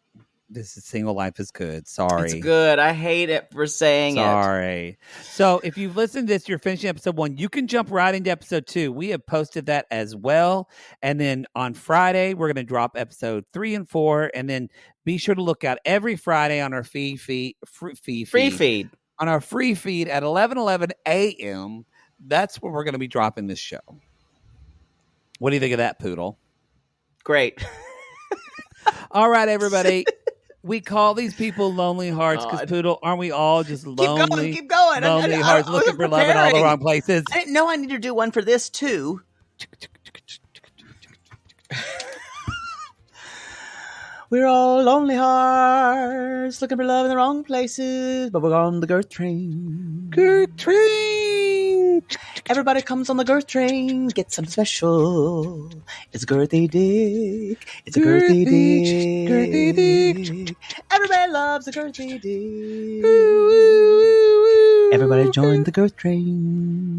This is Single Life is good. Sorry. It's good. I hate it for saying it. Sorry. So if you've listened to this, you're finishing episode 1, you can jump right into episode 2. We have posted that as well. And then on Friday, we're going to drop episode 3 and 4. And then be sure to look out every Friday on our free feed. On our free feed at 11:11 a.m. That's where we're going to be dropping this show. What do you think of that, Poodle? Great. All right, everybody. We call these people lonely hearts because, Poodle, aren't we all just lonely? Keep going. Lonely hearts looking for love in all the wrong places. I didn't know I needed to do one for this, too. We're all lonely hearts looking for love in the wrong places, but we're on the girth train. Girth train. Everybody comes on the girth train, get something special. It's a girthy dick. It's a girthy dick. Girthy dick. Everybody loves a girthy dick. Ooh, ooh, ooh, ooh. Everybody join the girth train.